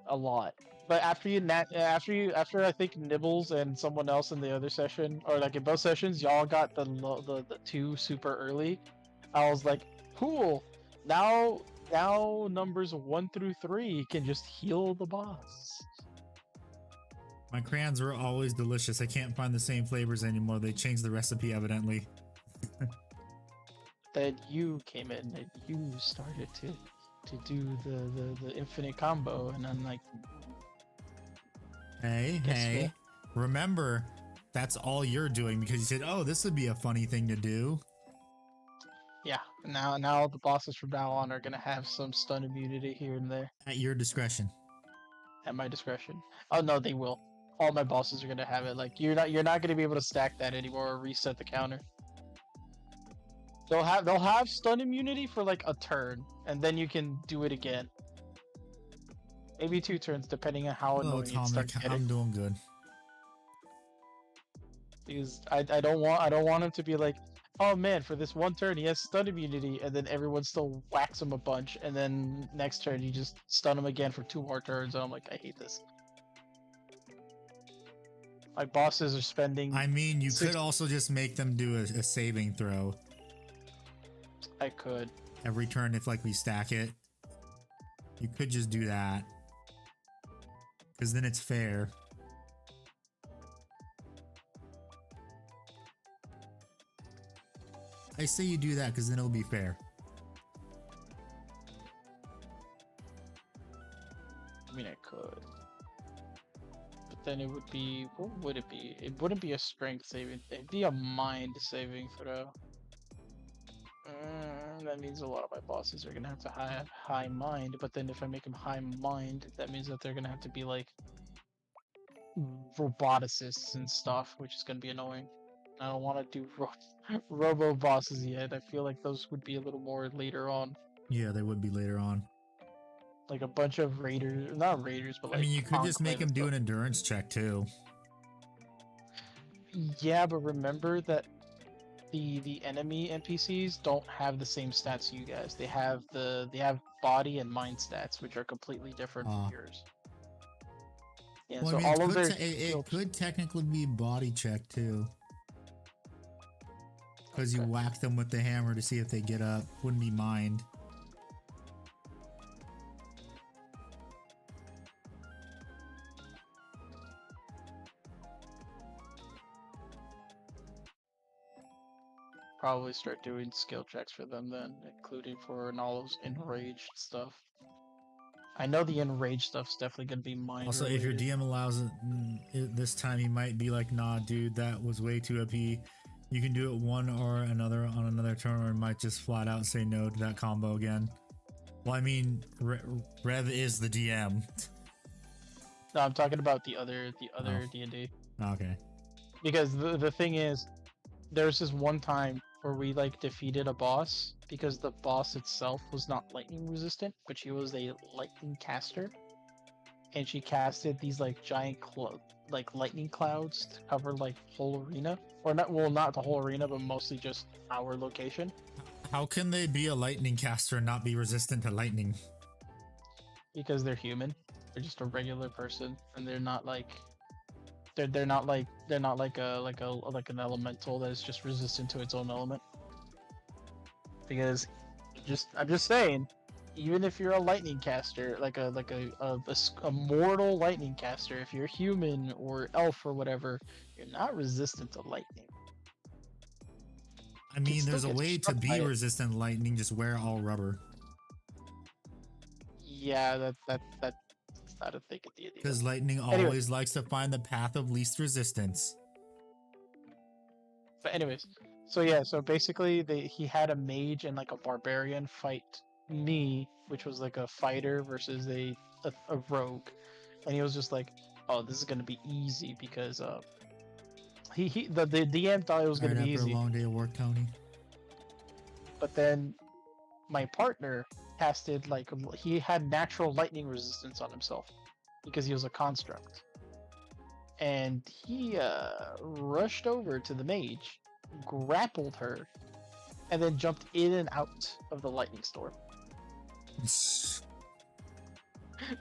a lot. But after I think Nibbles and someone else in the other session, or like in both sessions, y'all got the two super early. I was like, cool. Now numbers 1 through 3 can just heal the boss. my crayons were always delicious. I can't find the same flavors anymore. They changed the recipe evidently. Then you came in and you started to do the infinite combo, and I'm like, Hey, Guess hey. what? Remember, that's all you're doing because you said, "Oh, this would be a funny thing to do." yeah. Now the bosses from now on are gonna have some stun immunity here and there At your discretion. at my discretion. Oh no, they will. All my bosses are gonna have it. Like you're not gonna be able to stack that anymore or reset the counter. They'll have stun immunity for like a turn, and then you can do it again. Maybe 2 turns, depending on how Hello, annoying it starts Tom. getting. I'm doing good. Because I don't want him to be like, oh man, for this one turn he has stun immunity, and then everyone still whacks him a bunch, and then next turn you just stun him again for 2 more turns, and I'm like, I hate this. My bosses are spending. I mean, you Six- could also just make them do a saving throw I could. every turn if like we stack it. You could just do that. Because then it's fair. I say you do that because then it'll be fair. I mean, I could. But then it would be. What would it be? It wouldn't be a strength saving. It'd be a mind saving throw. That means a lot of my bosses are gonna have to have high mind, but then if I make them high mind, that means that they're gonna have to be like roboticists and stuff, which is gonna be annoying. I don't want to do robo bosses yet. I feel like those would be a little more later on, Yeah, they would be later on. like a bunch of raiders, not raiders, but I like. mean, you could just make Enclave them do and an endurance check too. stuff. Yeah, but remember that the enemy NPCs don't have the same stats you guys. They have body and mind stats, which are completely different Ah. from yours. Yeah, Well, so I mean, all of it their could, it skills- could technically be body check too. Because you Okay. whack them with the hammer to see if they get up. Wouldn't be mind. probably start doing skill checks for them then, including for all those enraged stuff. I know the enraged stuff's definitely gonna be mind. Also, if your related. DM allows it this time, he might be like, "Nah, dude, that was way too OP. You can do it one or another on another turn, or it might just flat out say no to that combo again." Well, I mean, Rev is the DM. No, I'm talking about the other D&D. Okay. Because the thing is, there's this one time where we like defeated a boss because the boss itself was not lightning resistant, but she was a lightning caster, and she casted these like giant like lightning clouds to cover like whole arena, or not, well, not the whole arena, but mostly just our location. How can they be a lightning caster and not be resistant to lightning? Because they're human. They're just a regular person, and they're not like they're not like an elemental that is just resistant to its own element. Because I'm just saying, even if you're a lightning caster, like a mortal lightning caster, if you're human or elf or whatever, you're not resistant to lightning. I mean, still there's a get way to struck by be it. resistant to lightning. Just wear all rubber. Yeah, that's not a thing at D&D. Because lightning Anyway. always likes to find the path of least resistance. But anyways, so yeah, so basically he had a mage and like a barbarian fight me, which was like a fighter versus a rogue, and he was just like, "Oh, this is gonna be easy," because the DM thought it was gonna Right be after easy, a long day of work, Tony. but then my partner casted like he had natural lightning resistance on himself because he was a construct. And he rushed over to the mage, grappled her, and then jumped in and out of the lightning storm.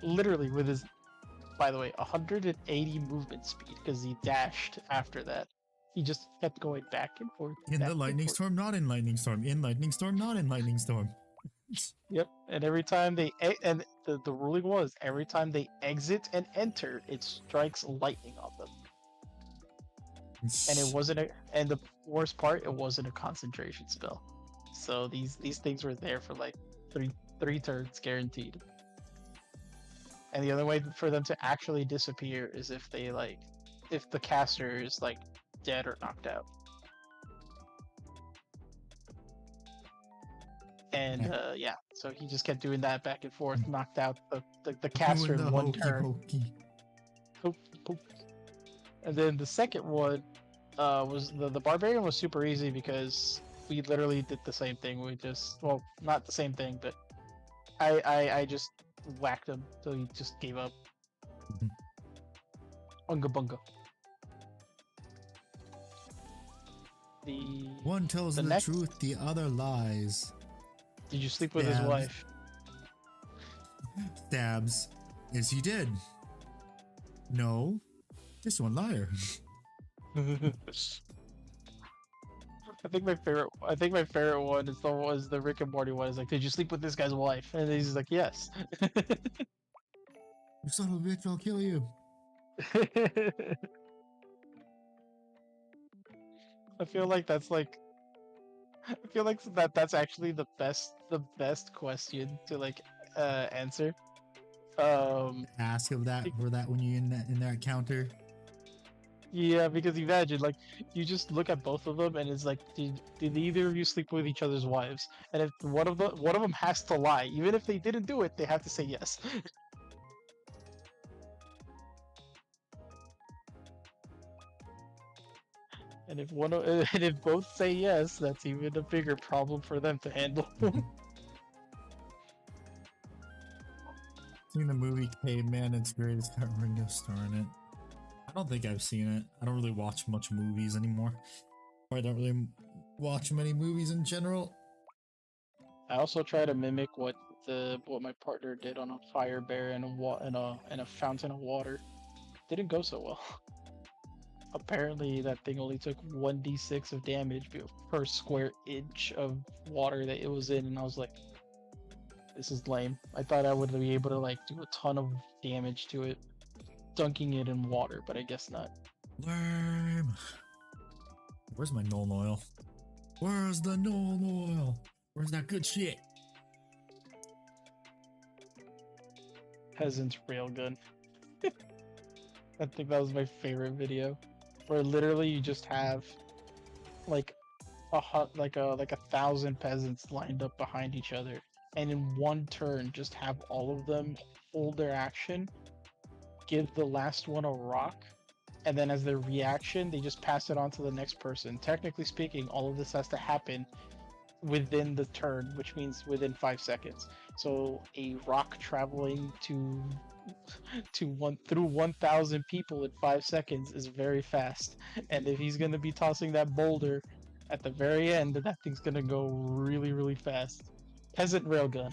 Literally with his, by the way, 180 movement speed, because he dashed after that. He just kept going back and forth. In back the and lightning forth. storm, not in lightning storm. In lightning storm, not in lightning storm. Yep, and every time and the ruling was every time they exit and enter, it strikes lightning on them. And it wasn't and the worst part, it wasn't a concentration spell. So these things were there for like three turns guaranteed. And the only way for them to actually disappear is if the caster is like dead or knocked out. And yeah, so he just kept doing that back and forth, knocked out the caster in one turn. Hokey. And then the second one was the barbarian was super easy because we literally did the same thing. We just, well, not the same thing, but I just whacked him till he just gave up. Unga bunga. One tells the next- truth, the other lies. Did you sleep with his Stabs. wife? Stabs. Yes, you did. No. This one liar. I think my favorite one is the Rick and Morty one. Is like, did you sleep with this guy's wife? And he's like, yes. You son of a bitch, I'll kill you. I feel like that's actually the best question to like answer. Ask of that for that when you in that counter. Yeah, because imagine like you just look at both of them and it's like, did either of you sleep with each other's wives? And if one of them has to lie, even if they didn't do it, they have to say yes. And if both say yes, that's even a bigger problem for them to handle. Seen the movie Caveman, it's great. It's got Ringo Starr in it. I don't think I've seen it. I don't really watch much movies anymore. Or I don't really watch many movies in general. I also try to mimic what my partner did on a fire bear and a fountain of water. Didn't go so well. Apparently that thing only took 1d6 of damage per square inch of water that it was in, and I was like, this is lame. I thought I would be able to like do a ton of damage to it dunking it in water, but I guess not. Lame. Where's my Null oil? Where's the Null oil? Where's that good shit? Peasant's railgun. I think that was my favorite video, where literally you just have like a 1,000 peasants lined up behind each other, and in one turn just have all of them hold their action give the last one a rock, and then as their reaction, they just pass it on to the next person. Technically speaking, all of this has to happen within the turn, which means within 5 seconds. So a rock traveling through 1,000 people in 5 seconds is very fast. And if he's gonna be tossing that boulder at the very end, that thing's gonna go really, really fast. Peasant railgun.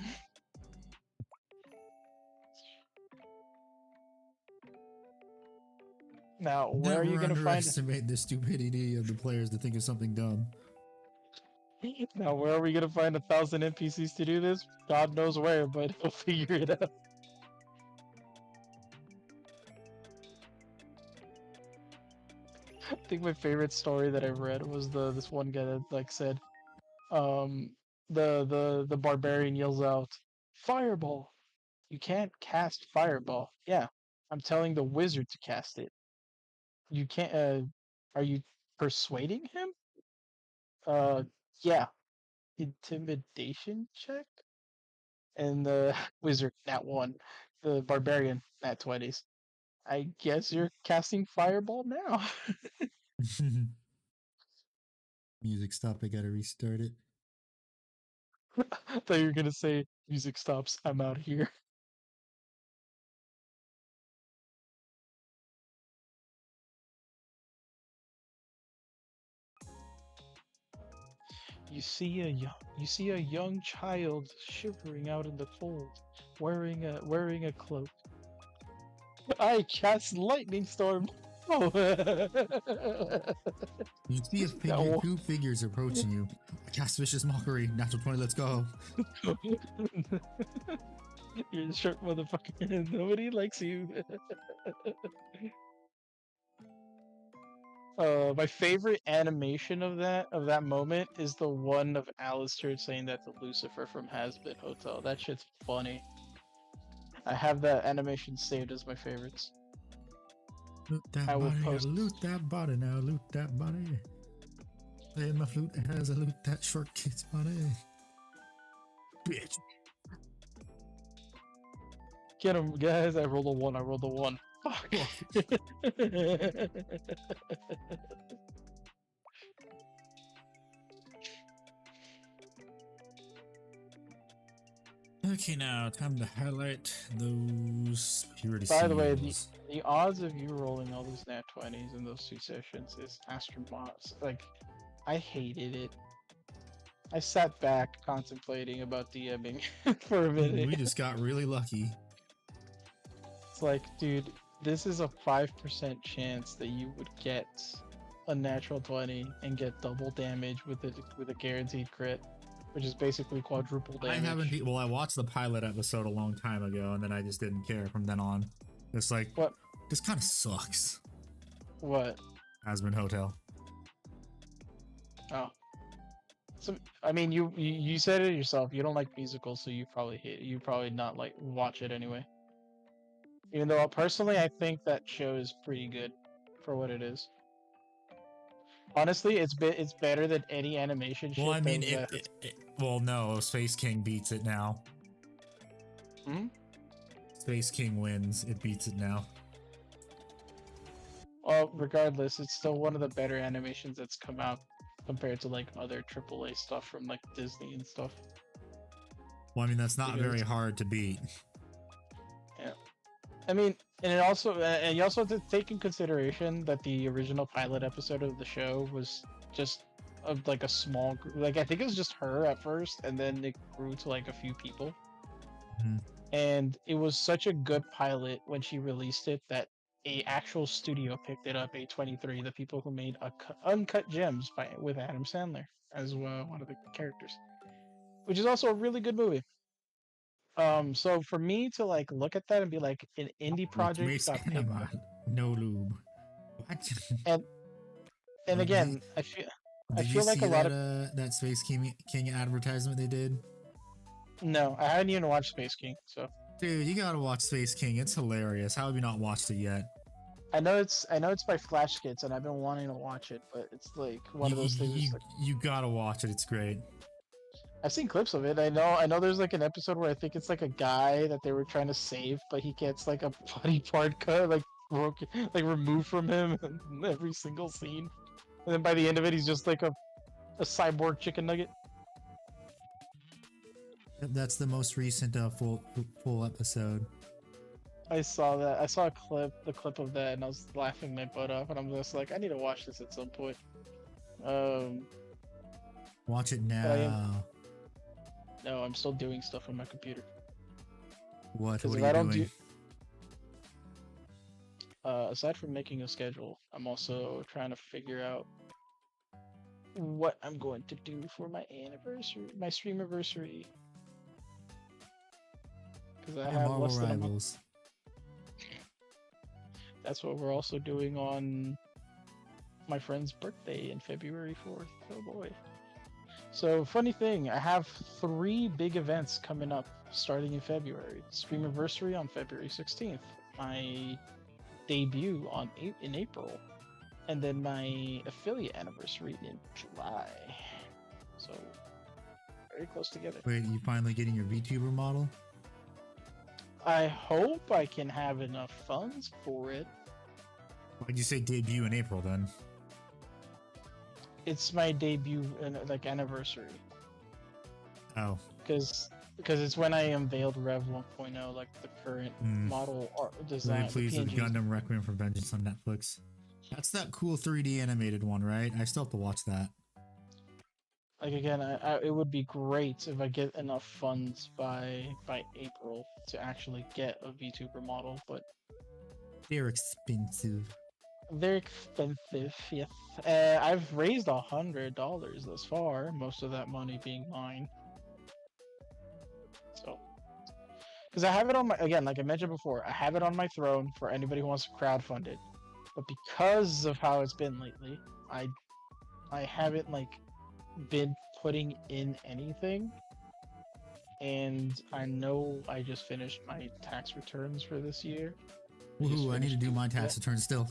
Now, where are you Never gonna find? underestimate the stupidity of the players to think of something dumb. Now, where are we gonna find 1,000 NPCs to do this? God knows where, but we'll figure it out. I think my favorite story that I've read was this one guy that like said, the barbarian yells out, "Fireball! You can't cast fireball." Yeah, I'm telling the wizard to cast it. You can't. Are you persuading him? Yeah. Intimidation check, and the wizard nat 1, the barbarian nat 20s. I guess you're casting fireball now. Music stop, I gotta restart it. I thought you were gonna say music stops, I'm out here. You see a young child shivering out in the cold, wearing a cloak. I cast lightning storm. Oh. You see a figure, No. 2 figures approaching you. Cast vicious mockery. Natural 20, let's go. You're a short motherfucker. Nobody likes you. My favorite animation of that moment is the one of Alistair saying that to Lucifer from Hazbin Hotel. That shit's funny. I have that animation saved as my favorites. Loot that I will body, post- loot that body now, loot that body. Play my flute, it has a loot that short kid's body. Bitch. Get him, guys. I rolled a 1. I rolled a 1. Fuck. Okay, now time to highlight those purity By the way, seals. the odds of you rolling all those nat 20s in those 2 sessions is astronomical. Like, I hated it. I sat back contemplating about DMing for a minute. We just got really lucky. It's like, dude, this is a 5% chance that you would get a natural 20 and get double damage with a guaranteed crit, which is basically quadruple damage. I haven't. Well, I watched the pilot episode a long time ago, and then I just didn't care from then on. It's like, What? This kind of sucks. What? Hazbin Hotel. Oh. So, I mean, you said it yourself. You don't like musicals, so you probably hate it. You probably not like watch it anyway. Even though personally, I think that show is pretty good for what it is. Honestly, it's better than any animation shit. Well, I mean, that- well, no, Space King beats it now. Hmm? Space King wins. It beats it now. Well, regardless, it's still one of the better animations that's come out compared to like other AAA stuff from like Disney and stuff. Well, I mean, that's not Because- very hard to beat. I mean, and you also have to take in consideration that the original pilot episode of the show was just like a small group. Like, I think it was just her at first, and then it grew to like a few people. Mhm. And it was such a good pilot when she released it that a actual studio picked it up. A23, the people who made Uncut Gems with Adam Sandler as one of the characters, which is also a really good movie. So for me to like look at that and be like, an indie project Waste got picked enema, up. no lube. What? And again, I Did feel you like see a lot that Space King advertisement they did? no, I hadn't even watched Space King, so Dude, you gotta watch Space King. It's hilarious. How have you not watched it yet? I know it's by Flash Skits, and I've been wanting to watch it, but it's like one of those things. Like, You gotta watch it. It's great. I've seen clips of it. I know there's like an episode where I think it's like a guy that they were trying to save, but he gets like a body part cut, like broken, like removed from him in every single scene. And then by the end of it, he's just like a cyborg chicken nugget. That's the most recent full episode. I saw that. I saw the clip of that, and I was laughing my butt off. And I'm just like, I need to watch this at some point. Watch it But I am- now. No, I'm still doing stuff on my computer. What? Because What if are I you don't doing? aside from making a schedule, I'm also trying to figure out what I'm going to do for my anniversary, my stream anniversary. Because I have Marvel less than a month. Rivals. That's what we're also doing on my friend's birthday in February 4th. Oh boy. So, funny thing, I have 3 big events coming up starting in February. Stream anniversary on February 16th, my debut in April, and then my affiliate anniversary in July. So, very close together. Wait, you finally getting your VTuber model? I hope I can have enough funds for it. Why'd you say debut in April then? It's my debut like anniversary. Oh. Because it's when I unveiled Rev 1.0, like the current model art design. Really pleased with PNGs. Gundam Requiem for Vengeance on Netflix. That's that cool 3D animated one, right? I still have to watch that. Like again, it would be great if I get enough funds by April to actually get a VTuber model, but They're expensive. they're expensive. Yes, I've raised $100 thus far, most of that money being mine. So, because I have it on my, again, like I mentioned before, I have it on my throne for anybody who wants to crowdfund it. But because of how it's been lately, I haven't like been putting in anything. And I know I just finished my tax returns for this year. Woohoo, I need to do my tax return still.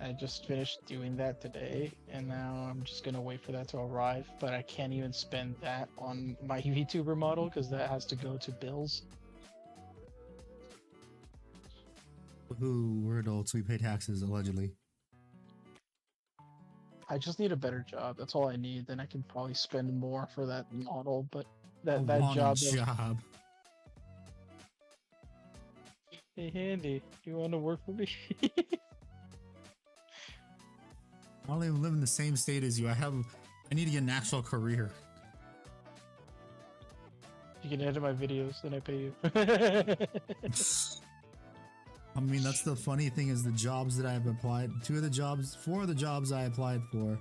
I just finished doing that today, and now I'm just gonna wait for that to arrive. But I can't even spend that on my VTuber model because that has to go to bills. Woohoo, we're adults, we pay taxes, allegedly. I just need a better job. That's all I need. Then I can probably spend more for that model. But that I want job. a job. Hey, Handy, you want to work for me? I don't even live in the same state as you. I need to get an actual career. You can edit my videos, then I pay you. I mean, that's the funny thing is the jobs that I've applied, 4 of the jobs I applied for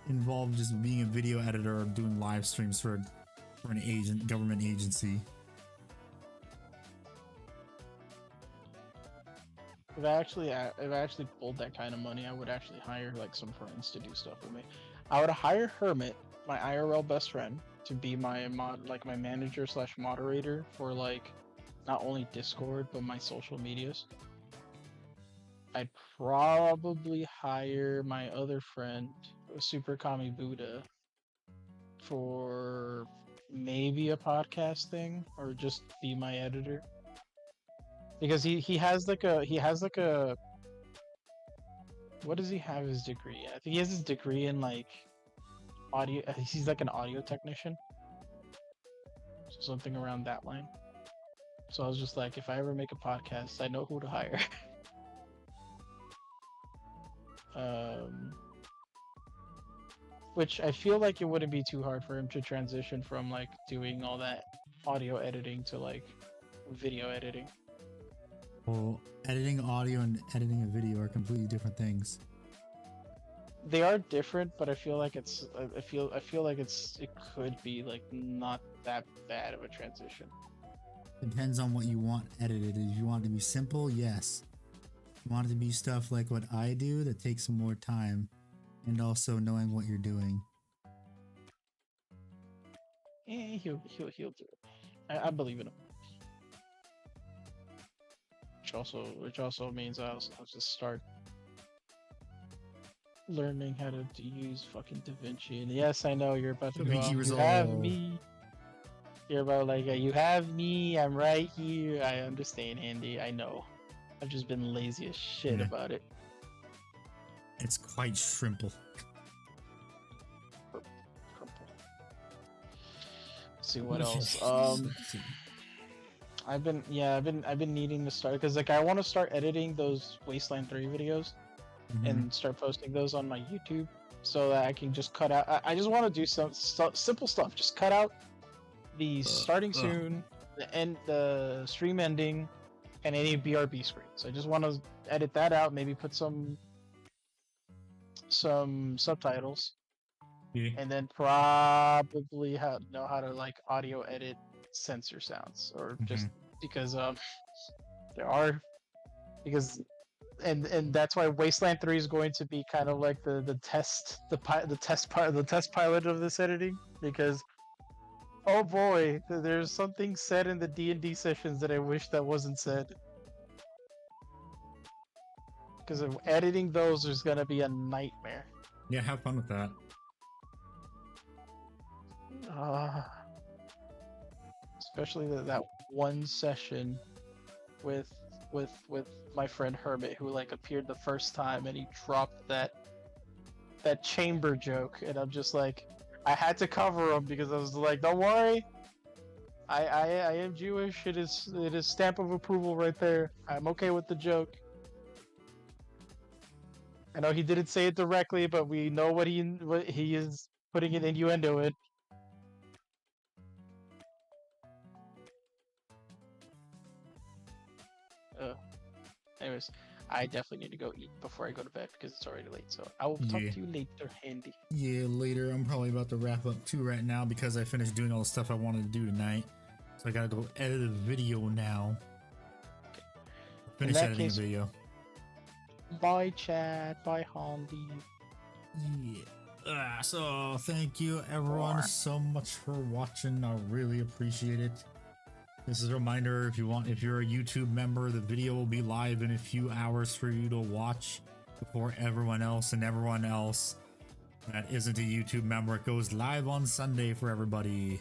involved just being a video editor or doing live streams for an government agency. If I actually pulled that kind of money, I would actually hire like some friends to do stuff with me. I would hire Hermit, my IRL best friend, to be my my manager / moderator for like not only Discord but my social medias. I'd probably hire my other friend, Super Kami Buddha, for maybe a podcast thing or just be my editor. Because he has like a what does he have his degree? I think he has his degree in like audio. He's like an audio technician, so something around that line. So I was just like, if I ever make a podcast, I know who to hire. Which I feel like it wouldn't be too hard for him to transition from like doing all that audio editing to like video editing. Well, editing audio and editing a video are completely different things. They are different, but I feel like it could be like not that bad of a transition. Depends on what you want edited. If you want it to be simple, yes. If you want it to be stuff like what I do that takes some more time and also knowing what you're doing. He'll do it. I believe in him. Which also means I'll just start learning how to use fucking DaVinci. And yes, I know you're about to go DaVinci off. You Resolve. have me. You're about like, you have me. I'm right here. I understand, Andy. I know. I've just been lazy as shit Yeah. about it. It's quite shrimple. Let's see what else. Let's see. I've been needing to start because like I want to start editing those Wasteland 3 videos Mhm. and start posting those on my YouTube so that I can just cut out. I just want to do some simple stuff. Just cut out the starting soon, the end, the stream ending, and any BRB screens. I just want to edit that out. Maybe put some subtitles, Yeah. and then probably know how to like audio edit censor sounds, or just because there are and that's why Wasteland 3 is going to be kind of like the test pilot of this editing, because oh boy, there's something said in the D&D sessions that I wish that wasn't said. Because of editing those is gonna be a nightmare. Yeah, have fun with that. Especially that one session with my friend Hermit, who like appeared the first time and he dropped that chamber joke, and I'm just like, I had to cover him because I was like, don't worry, I am Jewish. It is stamp of approval right there. I'm okay with the joke. I know he didn't say it directly, but we know what he is putting an innuendo in. Anyways, I definitely need to go eat before I go to bed because it's already late. So I will talk to you later, Handy. Yeah, later. I'm probably about to wrap up too right now because I finished doing all the stuff I wanted to do tonight. So I gotta go edit a video now. Okay. Finish editing the video. Bye, Chad. Bye, Handy. Yeah. So thank you everyone so much for watching. I really appreciate it. This is a reminder, if you're a YouTube member, the video will be live in a few hours for you to watch before everyone else, and everyone else that isn't a YouTube member, it goes live on Sunday for everybody.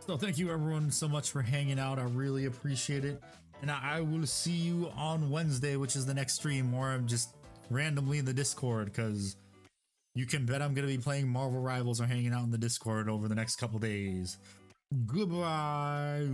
So thank you everyone so much for hanging out. I really appreciate it. And I will see you on Wednesday, which is the next stream, where I'm just randomly in the Discord, because you can bet I'm going to be playing Marvel Rivals or hanging out in the Discord over the next couple days. Goodbye.